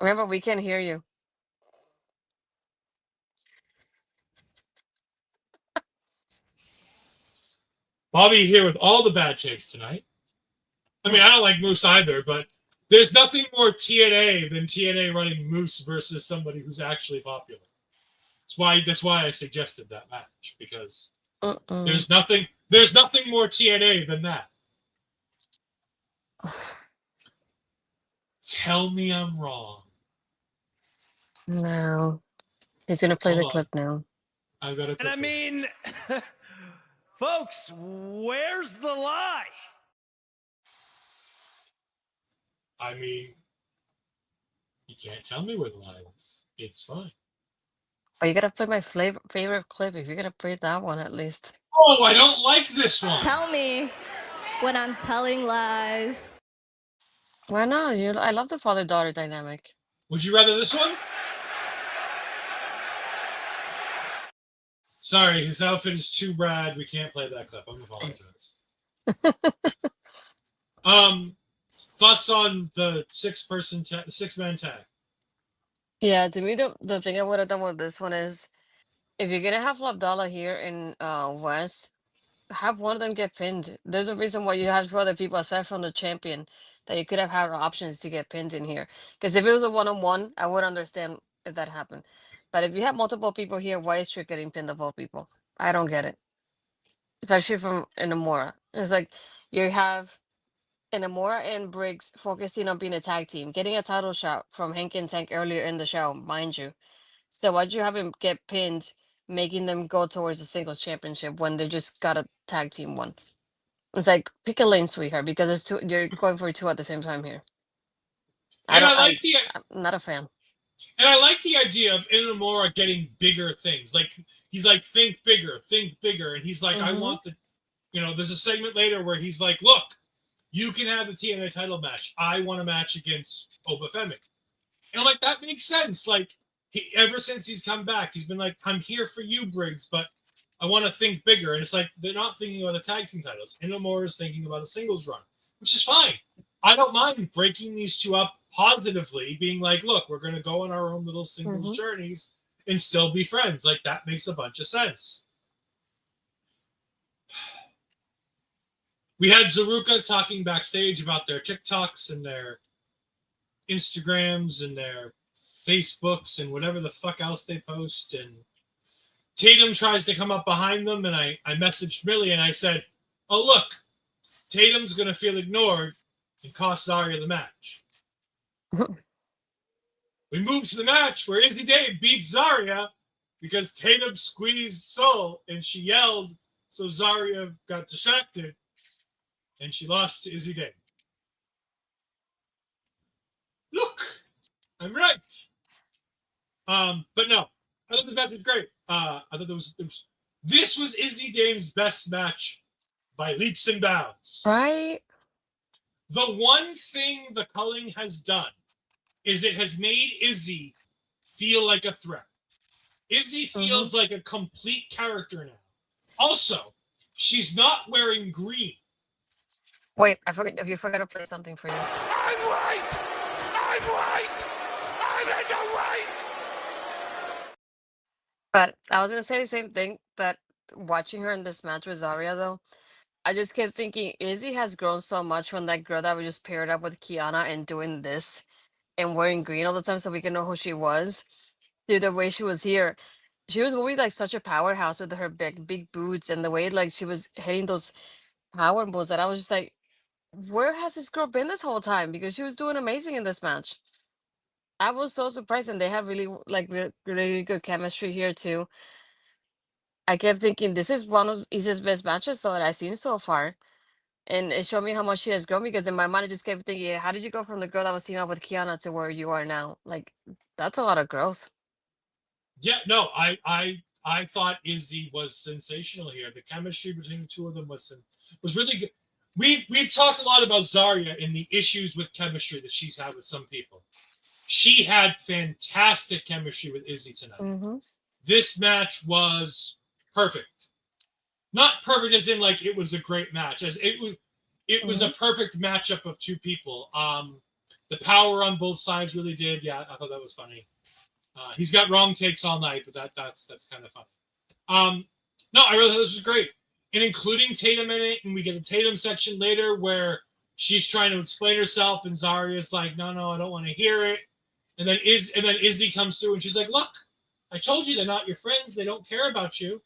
Remember, we can't hear you. Bobby here with all the bad takes tonight. I mean, I don't like Moose either, but there's nothing more TNA than TNA running Moose versus somebody who's actually popular. That's why I suggested that match, because there's nothing more TNA than that. Tell me I'm wrong. No. He's gonna play the clip now. I've got a clip. And I mean, folks, where's the lie? I mean, you can't tell me where the lie is. It's fine. Oh, you gotta play my favorite clip. If you're gonna play that one at least. Oh, I don't like this one. Tell me when I'm telling lies. Why not? I love the father-daughter dynamic. Would you rather this one? Sorry, his outfit is too rad. We can't play that clip. I'm apologize. Thoughts on the six-man tag? Yeah, to me the thing I would have done with this one is if you're gonna have Labdala here in West, have one of them get pinned. There's a reason why you have two other people aside from the champion that you could have had options to get pinned in here. Because if it was a one-on-one, I would understand if that happened. But if you have multiple people here, why is Trick getting pinned of all people? I don't get it. Especially from Inamura. It's like you have Inamura and Briggs focusing on being a tag team, getting a title shot from Hank and Tank earlier in the show, mind you. So why'd you have him get pinned, making them go towards the singles championship when they just got a tag team one? It's like, pick a lane, sweetheart, because there's two. You're going for two at the same time here. And I'm not a fan. And I like the idea of Inamura getting bigger things. Like he's like, think bigger, and he's like, I want the, there's a segment later where he's like, look, you can have the TNA title match. I want a match against Obafemi. And I'm like, that makes sense. Like ever since he's come back, he's been like, I'm here for you, Briggs, but I want to think bigger. And it's like, they're not thinking about the tag team titles. Inamura is thinking about a singles run, which is fine. I don't mind breaking these two up positively, being like, look, we're going to go on our own little singles journeys and still be friends. Like, that makes a bunch of sense. We had Zaruka talking backstage about their TikToks and their Instagrams and their Facebooks and whatever the fuck else they post. And Tatum tries to come up behind them, and I messaged Millie and I said, oh, look, Tatum's going to feel ignored and cost Zaria the match. We moved to the match where Izzy Dave beats Zaria because Tatum squeezed Soul and she yelled, so Zaria got distracted and she lost to Izzy Dave. Look, I'm right. But no, I thought the match was great. I thought this was Izzy Dame's best match by leaps and bounds. Right? The one thing the culling has done is it has made Izzy feel like a threat. Izzy feels like a complete character now. Also, she's not wearing green. Wait, you forgot to play something for you. I'm right! I'm right! I'm in the right! But I was gonna say the same thing, but watching her in this match with Zaria though, I just kept thinking Izzy has grown so much from that girl that we just paired up with Kiana and doing this and wearing green all the time so we can know who she was. Through the way she was here. She was moving like such a powerhouse with her big boots and the way like she was hitting those power moves that I was just like, where has this girl been this whole time? Because she was doing amazing in this match. I was so surprised, and they have really really good chemistry here too. I kept thinking this is one of Izzy's best matches that I've seen so far. And it showed me how much she has grown because in my mind I just kept thinking, how did you go from the girl that was teaming up with Kiana to where you are now? Like, that's a lot of growth. Yeah, no, I thought Izzy was sensational here. The chemistry between the two of them was really good. We've talked a lot about Zaria and the issues with chemistry that she's had with some people. She had fantastic chemistry with Izzy tonight. This match was perfect. Not perfect as in like it was a great match, as it was a perfect matchup of two people. The power on both sides really did. Yeah, I thought that was funny. He's got wrong takes all night, but that's kind of funny. No, I really thought this was great. And including Tatum in it, and we get a Tatum section later where she's trying to explain herself, and Zaria's like, no, I don't want to hear it. And then Izzy comes through and she's like, look, I told you they're not your friends. They don't care about you.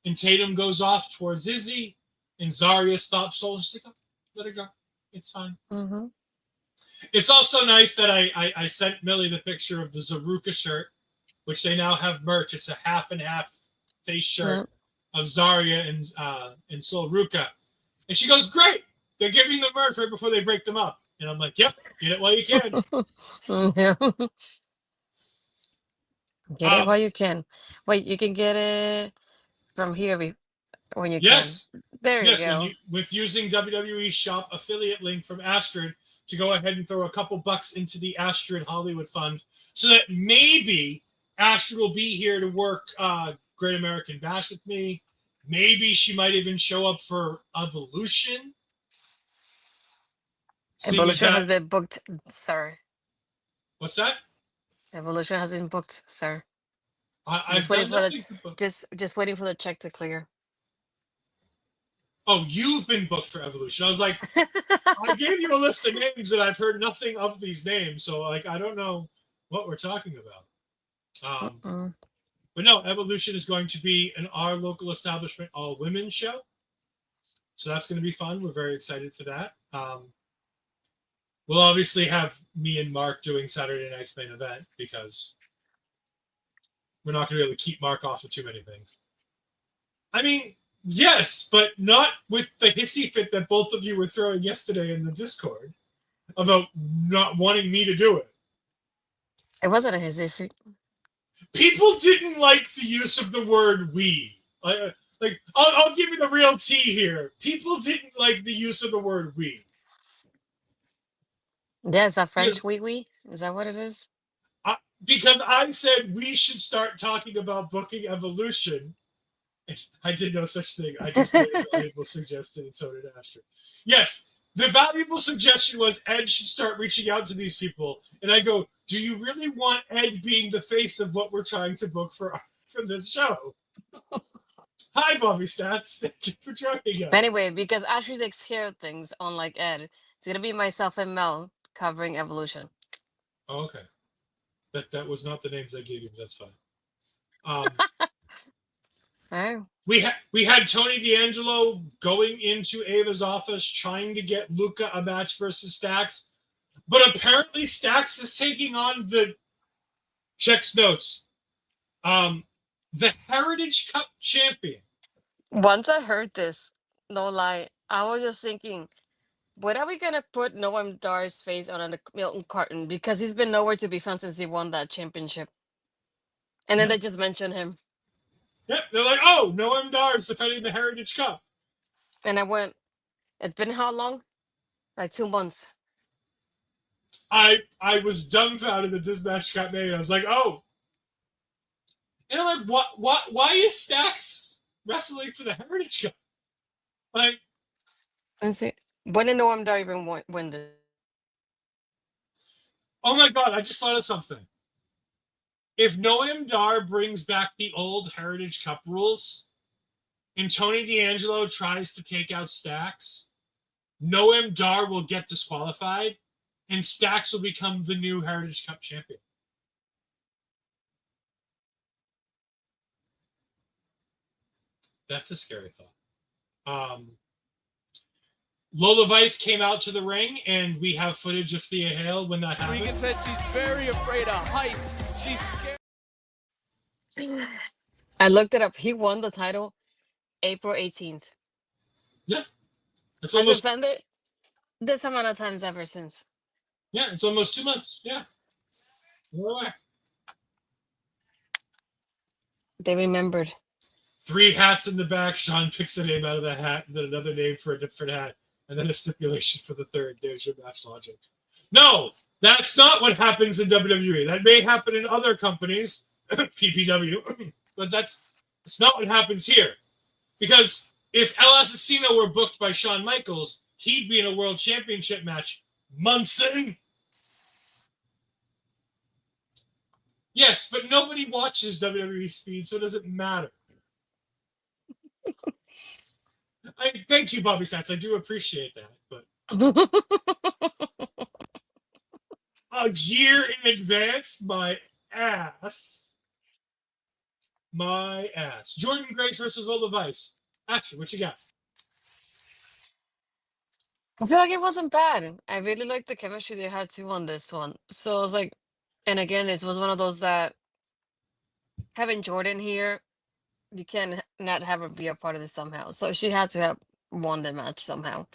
And Tatum goes off towards Izzy, and Zaria stops Soul. She's like, oh, let her go. It's fine. It's also nice that I sent Millie the picture of the Zaruka shirt, which they now have merch. It's a half and half face shirt of Zaria and Soul Ruka. And she goes, great. They're giving the merch right before they break them up. And I'm like, yep, get it while you can. Get it while you can. Wait, you can get it from here when you can. There you go. With using WWE Shop affiliate link from Astrid to go ahead and throw a couple bucks into the Astrid Hollywood Fund so that maybe Astrid will be here to work Great American Bash with me. Maybe she might even show up for Evolution. Evolution has been booked, sir. What's that? Evolution has been booked, sir. I've done nothing. Just waiting for the check to clear. Oh, you've been booked for Evolution. I was like, I gave you a list of names and I've heard nothing of these names. So, like, I don't know what we're talking about. But no, Evolution is going to be an our local establishment all women's show. So that's going to be fun. We're very excited for that. We'll obviously have me and Mark doing Saturday night's main event because we're not going to be able to keep Mark off of too many things. I mean, yes, but not with the hissy fit that both of you were throwing yesterday in the Discord about not wanting me to do it. It wasn't a hissy fit. People didn't like the use of the word we. Like, I'll give you the real tea here. People didn't like the use of the word we. Yeah, is that French oui? Is that what it is? Because I said we should start talking about booking Evolution. I did no such thing. I just made a valuable suggestion, and so did Astrid. Yes, The valuable suggestion was Ed should start reaching out to these people. And I go, do you really want Ed being the face of what we're trying to book for this show? Hi, Bobby Stats. Thank you for joining us. Anyway, because Ashley takes care of things, unlike Ed, it's gonna be myself and Mel covering Evolution. Oh, okay. That was not the names I gave you, but that's fine. Oh. We had Tony D'Angelo going into Ava's office trying to get Luca a match versus Stax, but apparently Stax is taking on the checks notes, the Heritage Cup champion. Once I heard this, no lie, I was just thinking, when are we gonna put Noam Dar's face on a Milton carton? Because he's been nowhere to be found since he won that championship. And then they just mentioned him. Yep, they're like, oh, Noam Dar's defending the Heritage Cup. And I went, it's been how long? Like 2 months. I was dumbfounded that this match got made. I was like, oh. And I'm like, why is Stax wrestling for the Heritage Cup? Like, And see, when did Noam Dar even win this? oh my God, I just thought of something. If Noam Dar brings back the old Heritage Cup rules and Tony D'Angelo tries to take out Stax, Noam Dar will get disqualified and Stax will become the new Heritage Cup champion. That's a scary thought. Lola Vice came out to the ring, and we have footage of Thea Hale when that happened. Regan said she's very afraid of heights. She's scared. I looked it up. He won the title April 18th. Yeah. It's Has almost defended this amount of times ever since. Yeah, it's almost 2 months. Yeah. They remembered. 3 hats in the back. Shawn picks a name out of the hat, and then another name for a different hat, and then a stipulation for the third. There's your match logic. No, that's not what happens in WWE. That may happen in other companies, PPW, but that's not what happens here. Because if El Assassino were booked by Shawn Michaels, he'd be in a world championship match. Munson. Yes, but nobody watches WWE Speed, so it doesn't matter. Thank you, Bobby Stats. I do appreciate that, but a year in advance, my ass. My ass. Jordynne Grace versus Lola Vice. Actually, what you got? I feel like it wasn't bad. I really liked the chemistry they had too on this one. So I was like, and again, this was one of those that having Jordynne here, you can't not have her be a part of this somehow. So she had to have won the match somehow.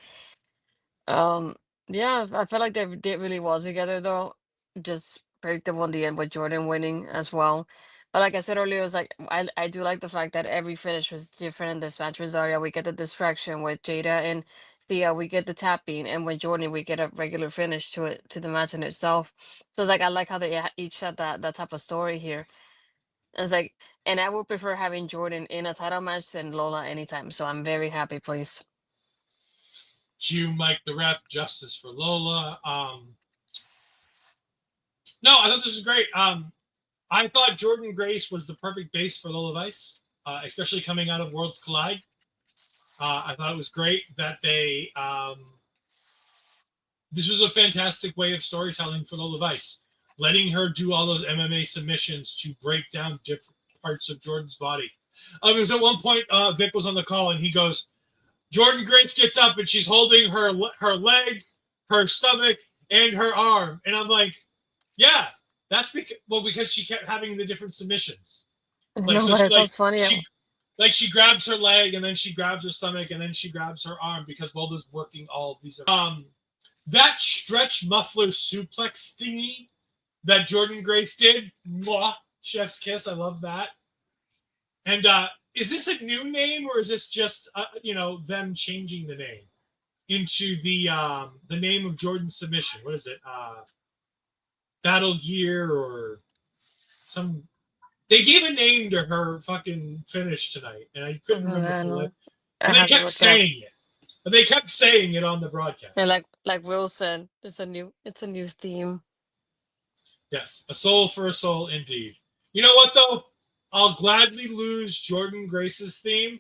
Yeah, I felt like they did really well together though. Just predictable in the end with Jordynne winning as well. But like I said earlier, it was like I do like the fact that every finish was different in this match with Zaria. We get the distraction with Jaida and Thea, we get the tapping, and with Jordynne, we get a regular finish to the match in itself. So it's like I like how they each had that type of story here. It's like, and I would prefer having Jordynne in a title match than Lola anytime. So I'm very happy, please. Cue Mike the Ref, justice for Lola. No, I thought this was great. I thought Jordynne Grace was the perfect base for Lola Vice, especially coming out of Worlds Collide. I thought it was great that they. This was a fantastic way of storytelling for Lola Vice, letting her do all those MMA submissions to break down different parts of Jordynne's body. It was at one point, Vic was on the call and he goes, Jordynne Grace gets up and she's holding her leg, her stomach, and her arm. And I'm like, yeah, that's because she kept having the different submissions. Like, so sounds funny. She grabs her leg and then she grabs her stomach and then she grabs her arm because Lola's working all of these. That stretch muffler suplex thingy that Jordynne Grace did, mwah, chef's kiss. I love that. And is this a new name or is this just them changing the name into the name of Jordynne's submission? What is it? Battle Gear or some? They gave a name to her fucking finish tonight, and I couldn't remember for life. And they kept saying it. But they kept saying it on the broadcast. And like Will said, it's a new theme. Yes, a soul for a soul indeed. You know what though? I'll gladly lose Jordynne Grace's theme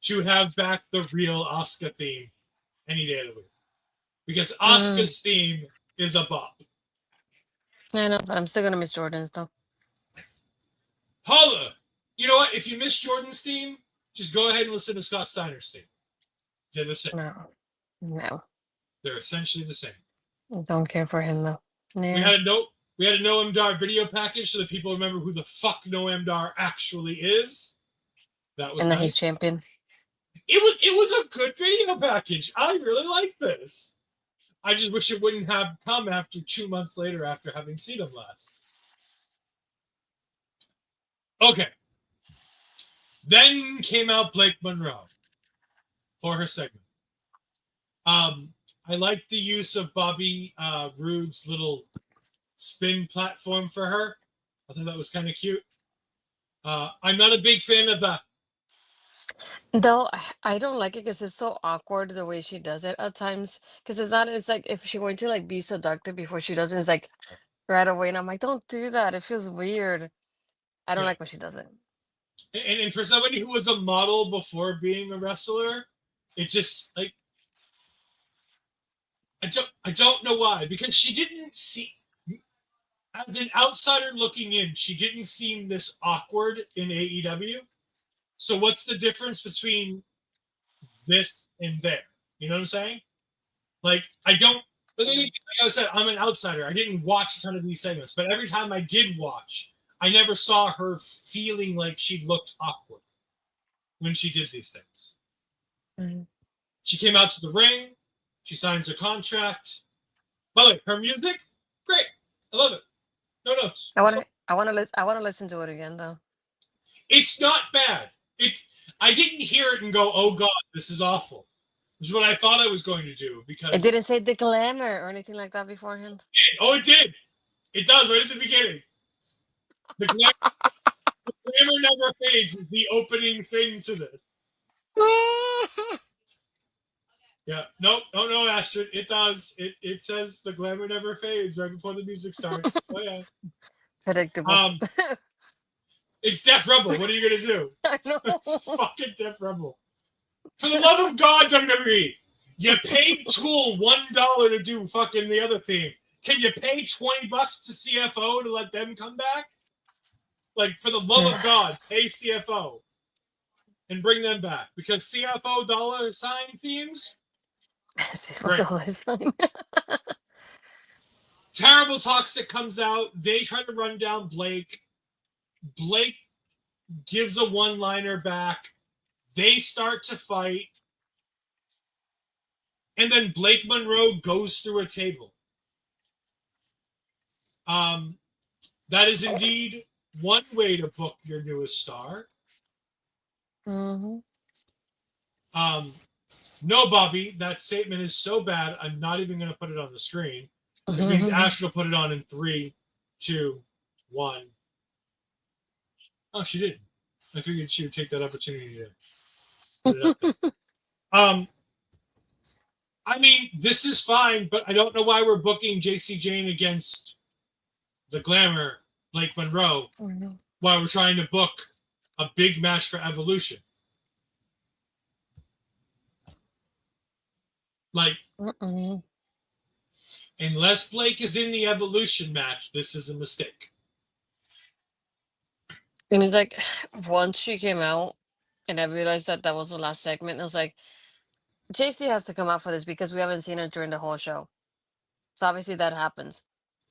to have back the real Asuka theme any day of the week. Because Asuka's theme is a bop. I know, but I'm still gonna miss Jordynne's though. Holla! You know what? If you miss Jordynne's theme, just go ahead and listen to Scott Steiner's theme. They're the same. No. They're essentially the same. I don't care for him though. We had a Noam Dar video package so that people remember who the fuck Noam Dar actually is. That was and nice. that he's champion. It was a good video package. I really like this. I just wish it wouldn't have come after 2 months later after having seen him last. Okay. Then came out Blake Monroe for her segment. I liked the use of Bobby Roode's little spin platform for her. I thought that was kind of cute. I'm not a big fan of the... Though I don't like it because it's so awkward the way she does it at times. Because it's like if she were to like be seductive before she does it, it's like right away. And I'm like, don't do that. It feels weird. I don't like when she does it. And for somebody who was a model before being a wrestler, it just like I don't know why, because she didn't see, as an outsider looking in, she didn't seem this awkward in AEW. So what's the difference between this and there? You know what I'm saying? Like like I said, I'm an outsider. I didn't watch a ton of these segments, but every time I did watch, I never saw her feeling like she looked awkward when she did these things. Mm-hmm. She came out to the ring. She signs her contract. By the way, her music, great. I love it. No notes. I want to listen to it again though. It's not bad. I didn't hear it and go, "Oh God, this is awful." Which is what I thought I was going to do because It didn't say the glamour or anything like that beforehand. It did. It does right at the beginning. The glamour never fades is the opening thing to this. Yeah. No, Astrid. It does. It says the glamour never fades right before the music starts. Oh yeah. Predictable. It's Def Rebel. What are you gonna do? I know. It's fucking Def Rebel. For the love of God, WWE, you paid Tool $1 to do fucking the other theme. Can you pay $20 to CFO to let them come back? Like, for the love of God, pay CFO and bring them back, because CFO dollar sign themes. Dollar sign. Terrible Toxic comes out. They try to run down Blake. Blake gives a one-liner back. They start to fight. And then Blake Monroe goes through a table. That is indeed one way to book your newest star. Mm-hmm. No, Bobby, that statement is so bad, I'm not even going to put it on the screen. Which means Ash will put it on in 3, 2, 1. Oh, she didn't. I figured she would take that opportunity to put it up there. I mean, this is fine, but I don't know why we're booking JC Jane against the Glamour, Blake Monroe, while we're trying to book a big match for Evolution. Like, unless Blake is in the Evolution match, this is a mistake. And it's like, once she came out and I realized that was the last segment, I was like, JC has to come out for this because we haven't seen her during the whole show. So obviously that happens.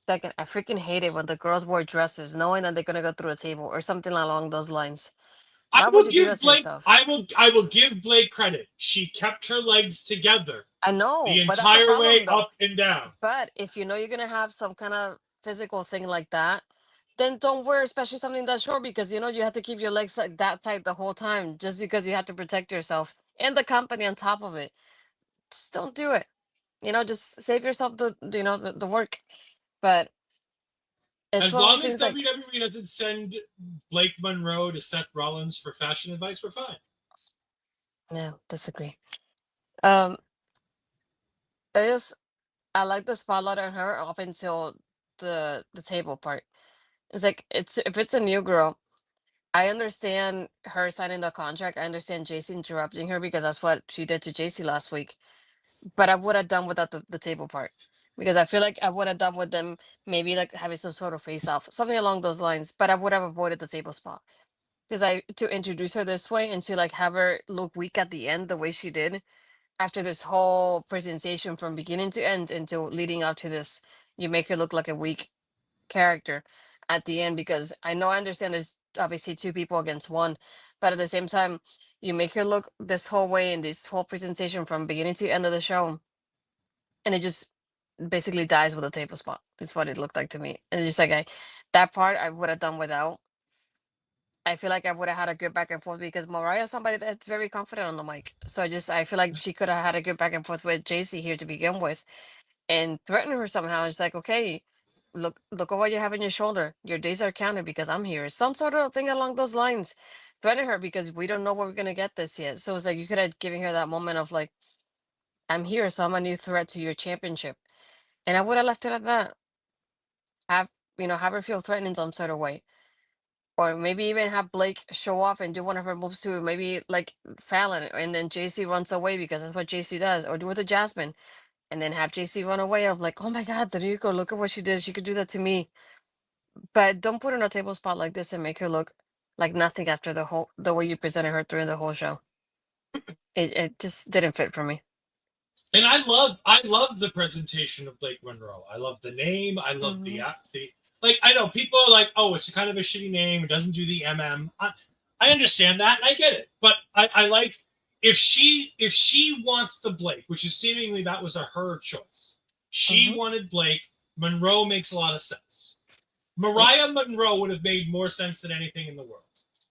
Second, I freaking hate it when the girls wear dresses knowing that they're going to go through a table or something along those lines. I will give Blake credit. She kept her legs together. I know. The entire way up and down. But if you know you're going to have some kind of physical thing like that, then don't wear especially something that short, because you know you have to keep your legs like that tight the whole time just because you have to protect yourself and the company on top of it. Just don't do it. You know, just save yourself the work. But as long as WWE doesn't send Blake Monroe to Seth Rollins for fashion advice, we're fine. No, disagree. I like the spotlight on her up until the table part. It's like if it's a new girl, I understand her signing the contract. I understand JC interrupting her because that's what she did to JC last week. But I would have done without the table part because I feel like I would have done with them maybe like having some sort of face off, something along those lines. But I would have avoided the table spot because I to introduce her this way and to like have her look weak at the end the way she did after this whole presentation from beginning to end until leading up to this. You make her look like a weak character at the end because I understand there's obviously two people against one, but at the same time, you make her look this whole way in this whole presentation from beginning to end of the show, and it just basically dies with a table spot. It's what it looked like to me. And it's just like that part I would have done without. I feel like I would have had a good back and forth because Mariah's somebody that's very confident on the mic. So I feel like she could have had a good back and forth with JC here to begin with and threaten her somehow. It's like, okay, look at what you have on your shoulder. Your days are counted because I'm here. Some sort of thing along those lines. Threaten her because we don't know where we're gonna get this yet. So it's like you could have given her that moment of like, I'm here, so I'm a new threat to your championship. And I would have left it at that. Have have her feel threatened in some sort of way. Or maybe even have Blake show off and do one of her moves to maybe like Fallon and then JC runs away because that's what JC does. Or do it to Jasmine and then have JC run away of like, oh my God, Niko, look at what she did. She could do that to me. But don't put her in a table spot like this and make her look like nothing after the way you presented her during the whole show. It just didn't fit for me. And I love the presentation of Blake Monroe. I love the name. I love the like. I know people are like, oh, it's kind of a shitty name. It doesn't do the MM. I understand that, and I get it. But I like if she wants the Blake, which is seemingly that was her choice. She wanted Blake. Monroe makes a lot of sense. Mariah Monroe would have made more sense than anything in the world.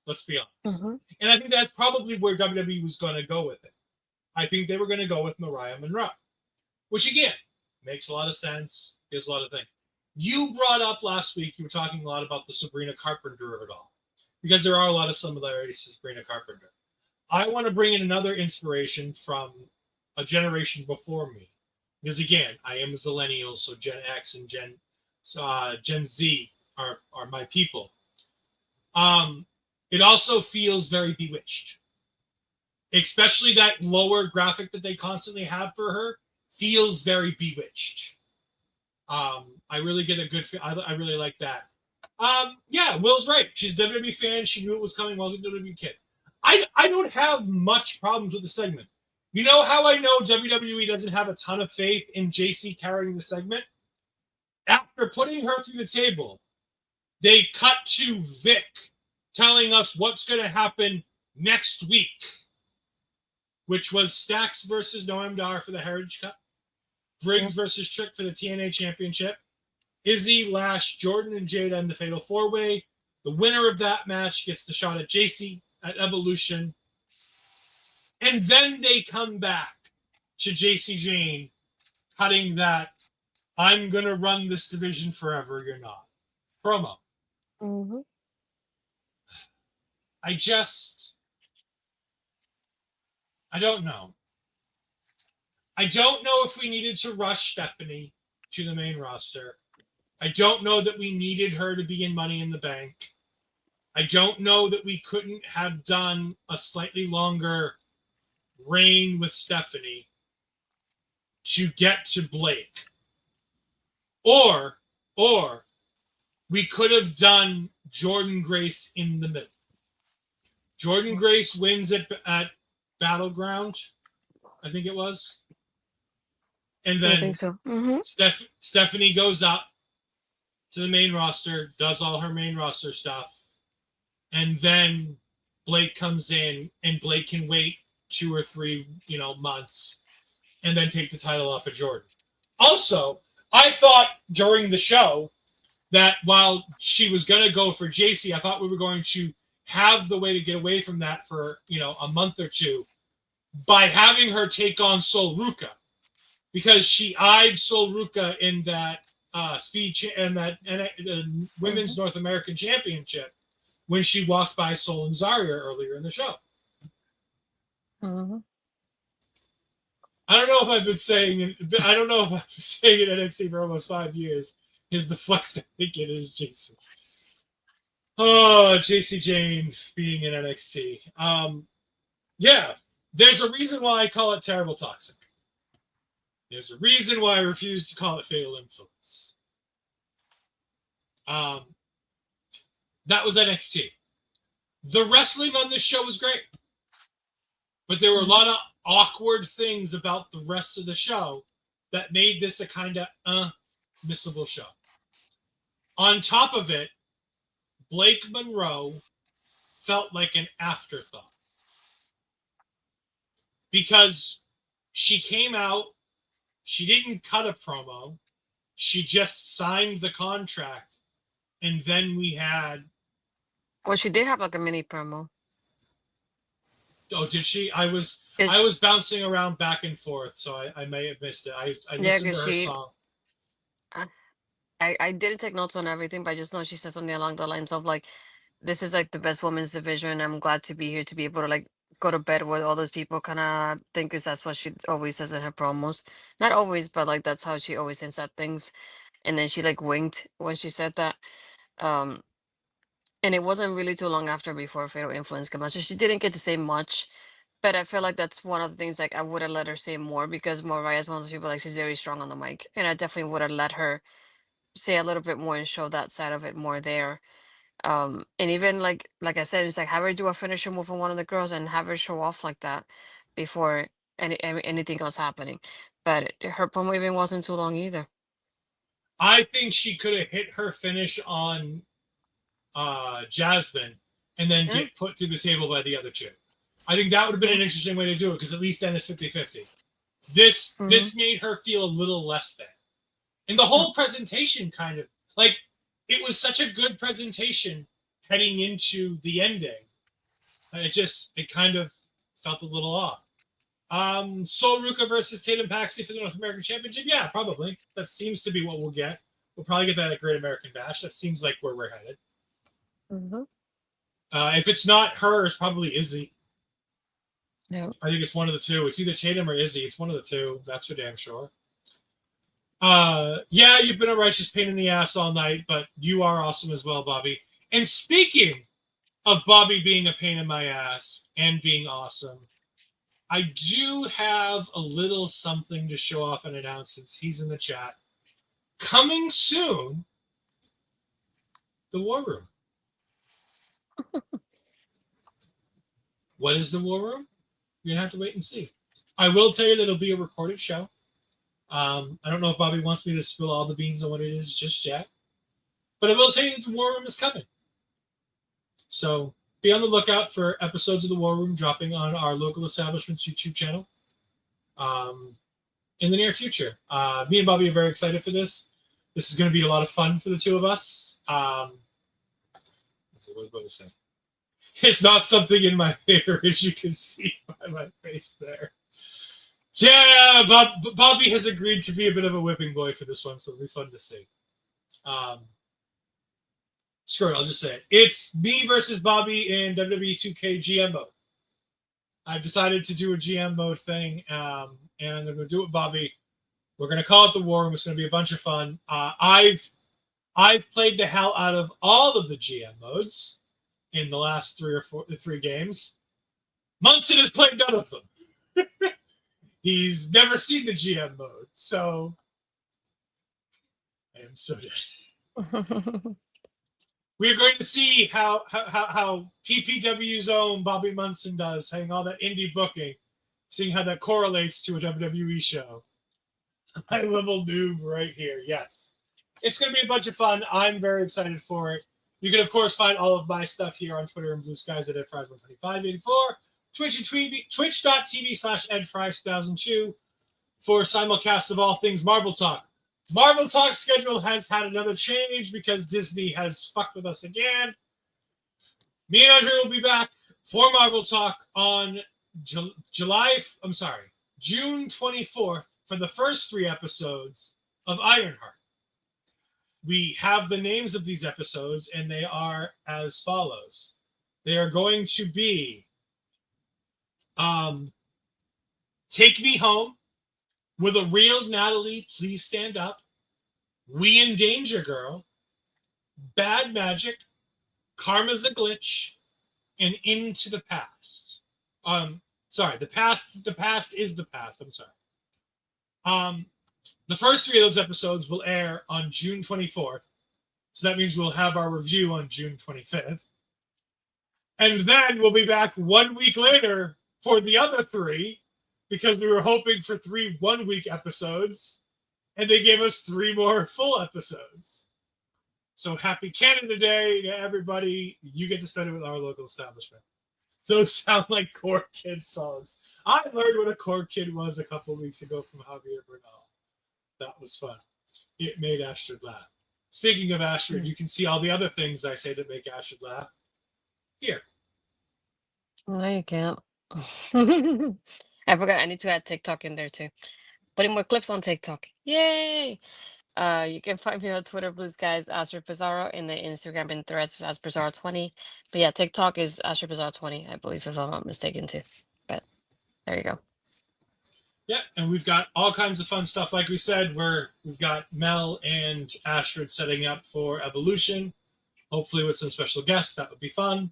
Let's be honest. And I think that's probably where WWE was going to go with it. I think they were going to go with Mariah Monroe, which again makes a lot of sense. There's a lot of things. You brought up last week, you were talking a lot about the Sabrina Carpenter of it all, because there are a lot of similarities to Sabrina Carpenter. I want to bring in another inspiration from a generation before me, because again, I am a Zillennial, so Gen X and Gen Z are my people. It also feels very Bewitched. Especially that lower graphic that they constantly have for her feels very Bewitched. I really get a good feel. I really like that. Yeah, Will's right. She's a WWE fan. She knew it was coming. Welcome to WWE Kid. I don't have much problems with the segment. You know how I know WWE doesn't have a ton of faith in JC carrying the segment? After putting her through the table, they cut to Vic telling us what's going to happen next week, which was Stax versus Noam Dar for the Heritage Cup, Briggs versus Trick for the TNA Championship, Izzi, Lash, Jordynne, and Jaida in the Fatal 4-Way. The winner of that match gets the shot at JC at Evolution. And then they come back to JC Jane, cutting that I'm going to run this division forever, you're not promo. I don't know. I don't know if we needed to rush Stephanie to the main roster. I don't know that we needed her to be in Money in the Bank. I don't know that we couldn't have done a slightly longer reign with Stephanie to get to Blake. Or we could have done Jordynne Grace in the middle. Jordynne Grace wins at Battleground, I think it was. And then I think so. Stephanie goes up to the main roster, does all her main roster stuff. And then Blake comes in, and Blake can wait 2 or 3, months and then take the title off of Jordynne. Also, I thought during the show that while she was going to go for JC, I thought we were going to have the way to get away from that for, a month or two by having her take on Sol Ruca, because she eyed Sol Ruca in that Women's North American Championship when she walked by Sol and Zaria earlier in the show. I don't know if I've been saying it. I don't know if I've been saying it in NXT for almost 5 years. Is the flex that I think it is, Jason. Oh, JC Jane being in NXT. Yeah, there's a reason why I call it terrible toxic. There's a reason why I refuse to call it fatal influence. That was NXT. The wrestling on this show was great. But there were a lot of awkward things about the rest of the show that made this a kind of missable show. On top of it, Blake Monroe felt like an afterthought. Because she came out, she didn't cut a promo, she just signed the contract, and then we had... Well, she did have like a mini promo. Oh, did she? I was bouncing around back and forth, so I may have missed it. I listened to her song. I didn't take notes on everything, but I just know she said something along the lines of like, this is like the best women's division. I'm glad to be here to be able to like go to bed with all those people kind of thing, because that's what she always says in her promos. Not always, but like that's how she always hints at things. And then she like winked when she said that. And it wasn't really too long after before Fatal Influence came out, so she didn't get to say much. But I feel like that's one of the things like I would have let her say more, because Mariah is one of those people like she's very strong on the mic, and I definitely would have let her say a little bit more and show that side of it more there. And even like I said, it's like have her do a finisher move on one of the girls and have her show off like that before anything else happening. But her promo even wasn't too long either. I think she could have hit her finish on Jasmine and then get put through the table by the other two. I think that would have been an interesting way to do it, because at least then it's 50-50. This made her feel a little less than. And the whole presentation kind of, like, it was such a good presentation heading into the ending. It kind of felt a little off. Sol Ruka versus Tatum Paxley for the North American Championship? Yeah, probably. That seems to be what we'll get. We'll probably get that at Great American Bash. That seems like where we're headed. If it's not her, it's probably Izzi. No. I think it's one of the two. It's either Tatum or Izzi. It's one of the two. That's for damn sure. Yeah, you've been a righteous pain in the ass all night, but you are awesome as well, Bobby. And speaking of Bobby being a pain in my ass and being awesome, I do have a little something to show off and announce since he's in the chat. Coming soon, the War Room. What is the War Room? You're going to have to wait and see. I will tell you that it'll be a recorded show. I don't know if Bobby wants me to spill all the beans on what it is just yet. But I will tell you that the War Room is coming. So be on the lookout for episodes of the War Room dropping on our local establishment's YouTube channel in the near future. Me and Bobby are very excited for this. This is going to be a lot of fun for the two of us. What was I going to say? It's not something in my favor, as you can see by my face there. Yeah, Bobby has agreed to be a bit of a whipping boy for this one, so it'll be fun to see. Screw it, I'll just say it. It's me versus Bobby in WWE 2K GM mode. I've decided to do a GM mode thing, and I'm going to do it, Bobby. We're going to call it the War Room. It's going to be a bunch of fun. I've played the hell out of all of the GM modes in the last three games. Munson has played none of them. He's never seen the GM mode, so I am so dead. We're going to see how PPW's own Bobby Munson does, having all that indie booking, seeing how that correlates to a WWE show. High-level noob right here, yes. It's going to be a bunch of fun. I'm very excited for it. You can, of course, find all of my stuff here on Twitter and Blue Skies at EdFries12584, Twitch and twitch.tv/EdFries2002 for simulcasts of all things Marvel Talk. Marvel Talk schedule has had another change because Disney has fucked with us again. Me and Andre will be back for Marvel Talk on June 24th for the first 3 episodes of Ironheart. We have the names of these episodes, and they are as follows. They are going to be Take Me Home, Will a real Natalie please stand up? We in Danger Girl, Bad Magic, Karma's a Glitch, and Into the Past. Sorry, the past is the past. I'm sorry. The first 3 of those episodes will air on June 24th. So that means we'll have our review on June 25th. And then we'll be back 1 week later for the other 3, because we were hoping for 3 one-week episodes, and they gave us 3 more full episodes. So happy Canada Day to everybody. You get to spend it with our local establishment. Those sound like Core Kid songs. I learned what a Core Kid was a couple weeks ago from Javier Bernal. That was fun. It made Astrid laugh. Speaking of Astrid, you can see all the other things I say that make Astrid laugh here. No, you can't. I forgot I need to add TikTok in there too. Putting more clips on TikTok. Yay! You can find me on Twitter, Blue Skies, Astrid Pizarro, in the Instagram and Threads as Pizarro20. But yeah, TikTok is Astrid Pizarro20, I believe, if I'm not mistaken too. But there you go. Yeah, and we've got all kinds of fun stuff. Like we said, we've got Mel and Astrid setting up for Evolution, hopefully with some special guests. That would be fun.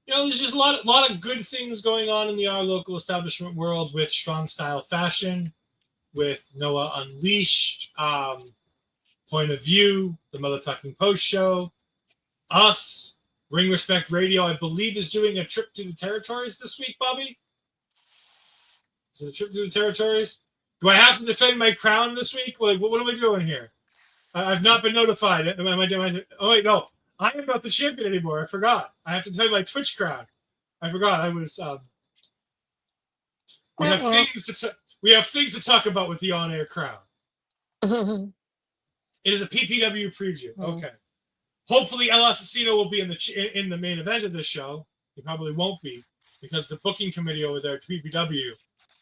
There's just a lot of good things going on in the Our Local Establishment world with Strong Style Fashion, with Noah Unleashed, Point of View, the Mother Talking Post Show, us, Ring Respect Radio, I believe, is doing a trip to the territories this week, Bobby? Is it a trip to the territories? Do I have to defend my crown this week? What am I doing here? I've not been notified. Oh, wait, no. I am not the champion anymore. I forgot. I have to tell you my Twitch crown. I forgot. I was... We have things to talk about with the on-air crown. It is a PPW preview. Okay. Hopefully, El Assassino will be in the main event of this show. He probably won't be, because the booking committee over there at PPW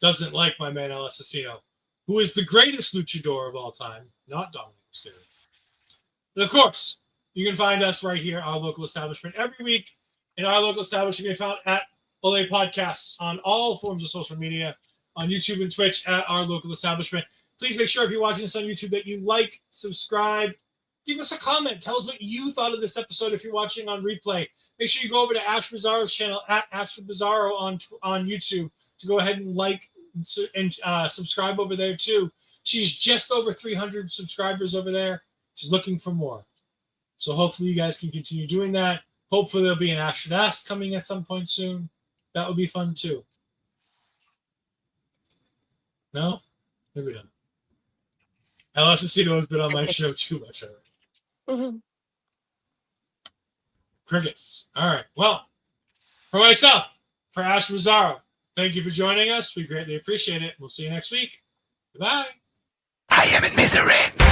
doesn't like my man El Assassino, who is the greatest luchador of all time, not Dominic Mysterio. But of course, you can find us right here, Our Local Establishment, every week. In Our Local Establishment, you can find at Ole Podcasts on all forms of social media, on YouTube and Twitch at Our Local Establishment. Please make sure if you're watching this on YouTube that you like, subscribe, give us a comment. Tell us what you thought of this episode if you're watching on replay. Make sure you go over to Ash Bizarro's channel at Astrid Bizarro on YouTube to go ahead and like and subscribe over there too. She's just over 300 subscribers over there. She's looking for more. So hopefully you guys can continue doing that. Hopefully there'll be an Astrid Ask coming at some point soon. That would be fun too. No? Maybe not. El Assassino has been on my show too much already. Crickets. All right. Well, for myself, for Ash Bizarro, thank you for joining us. We greatly appreciate it. We'll see you next week. Goodbye. I am in misery.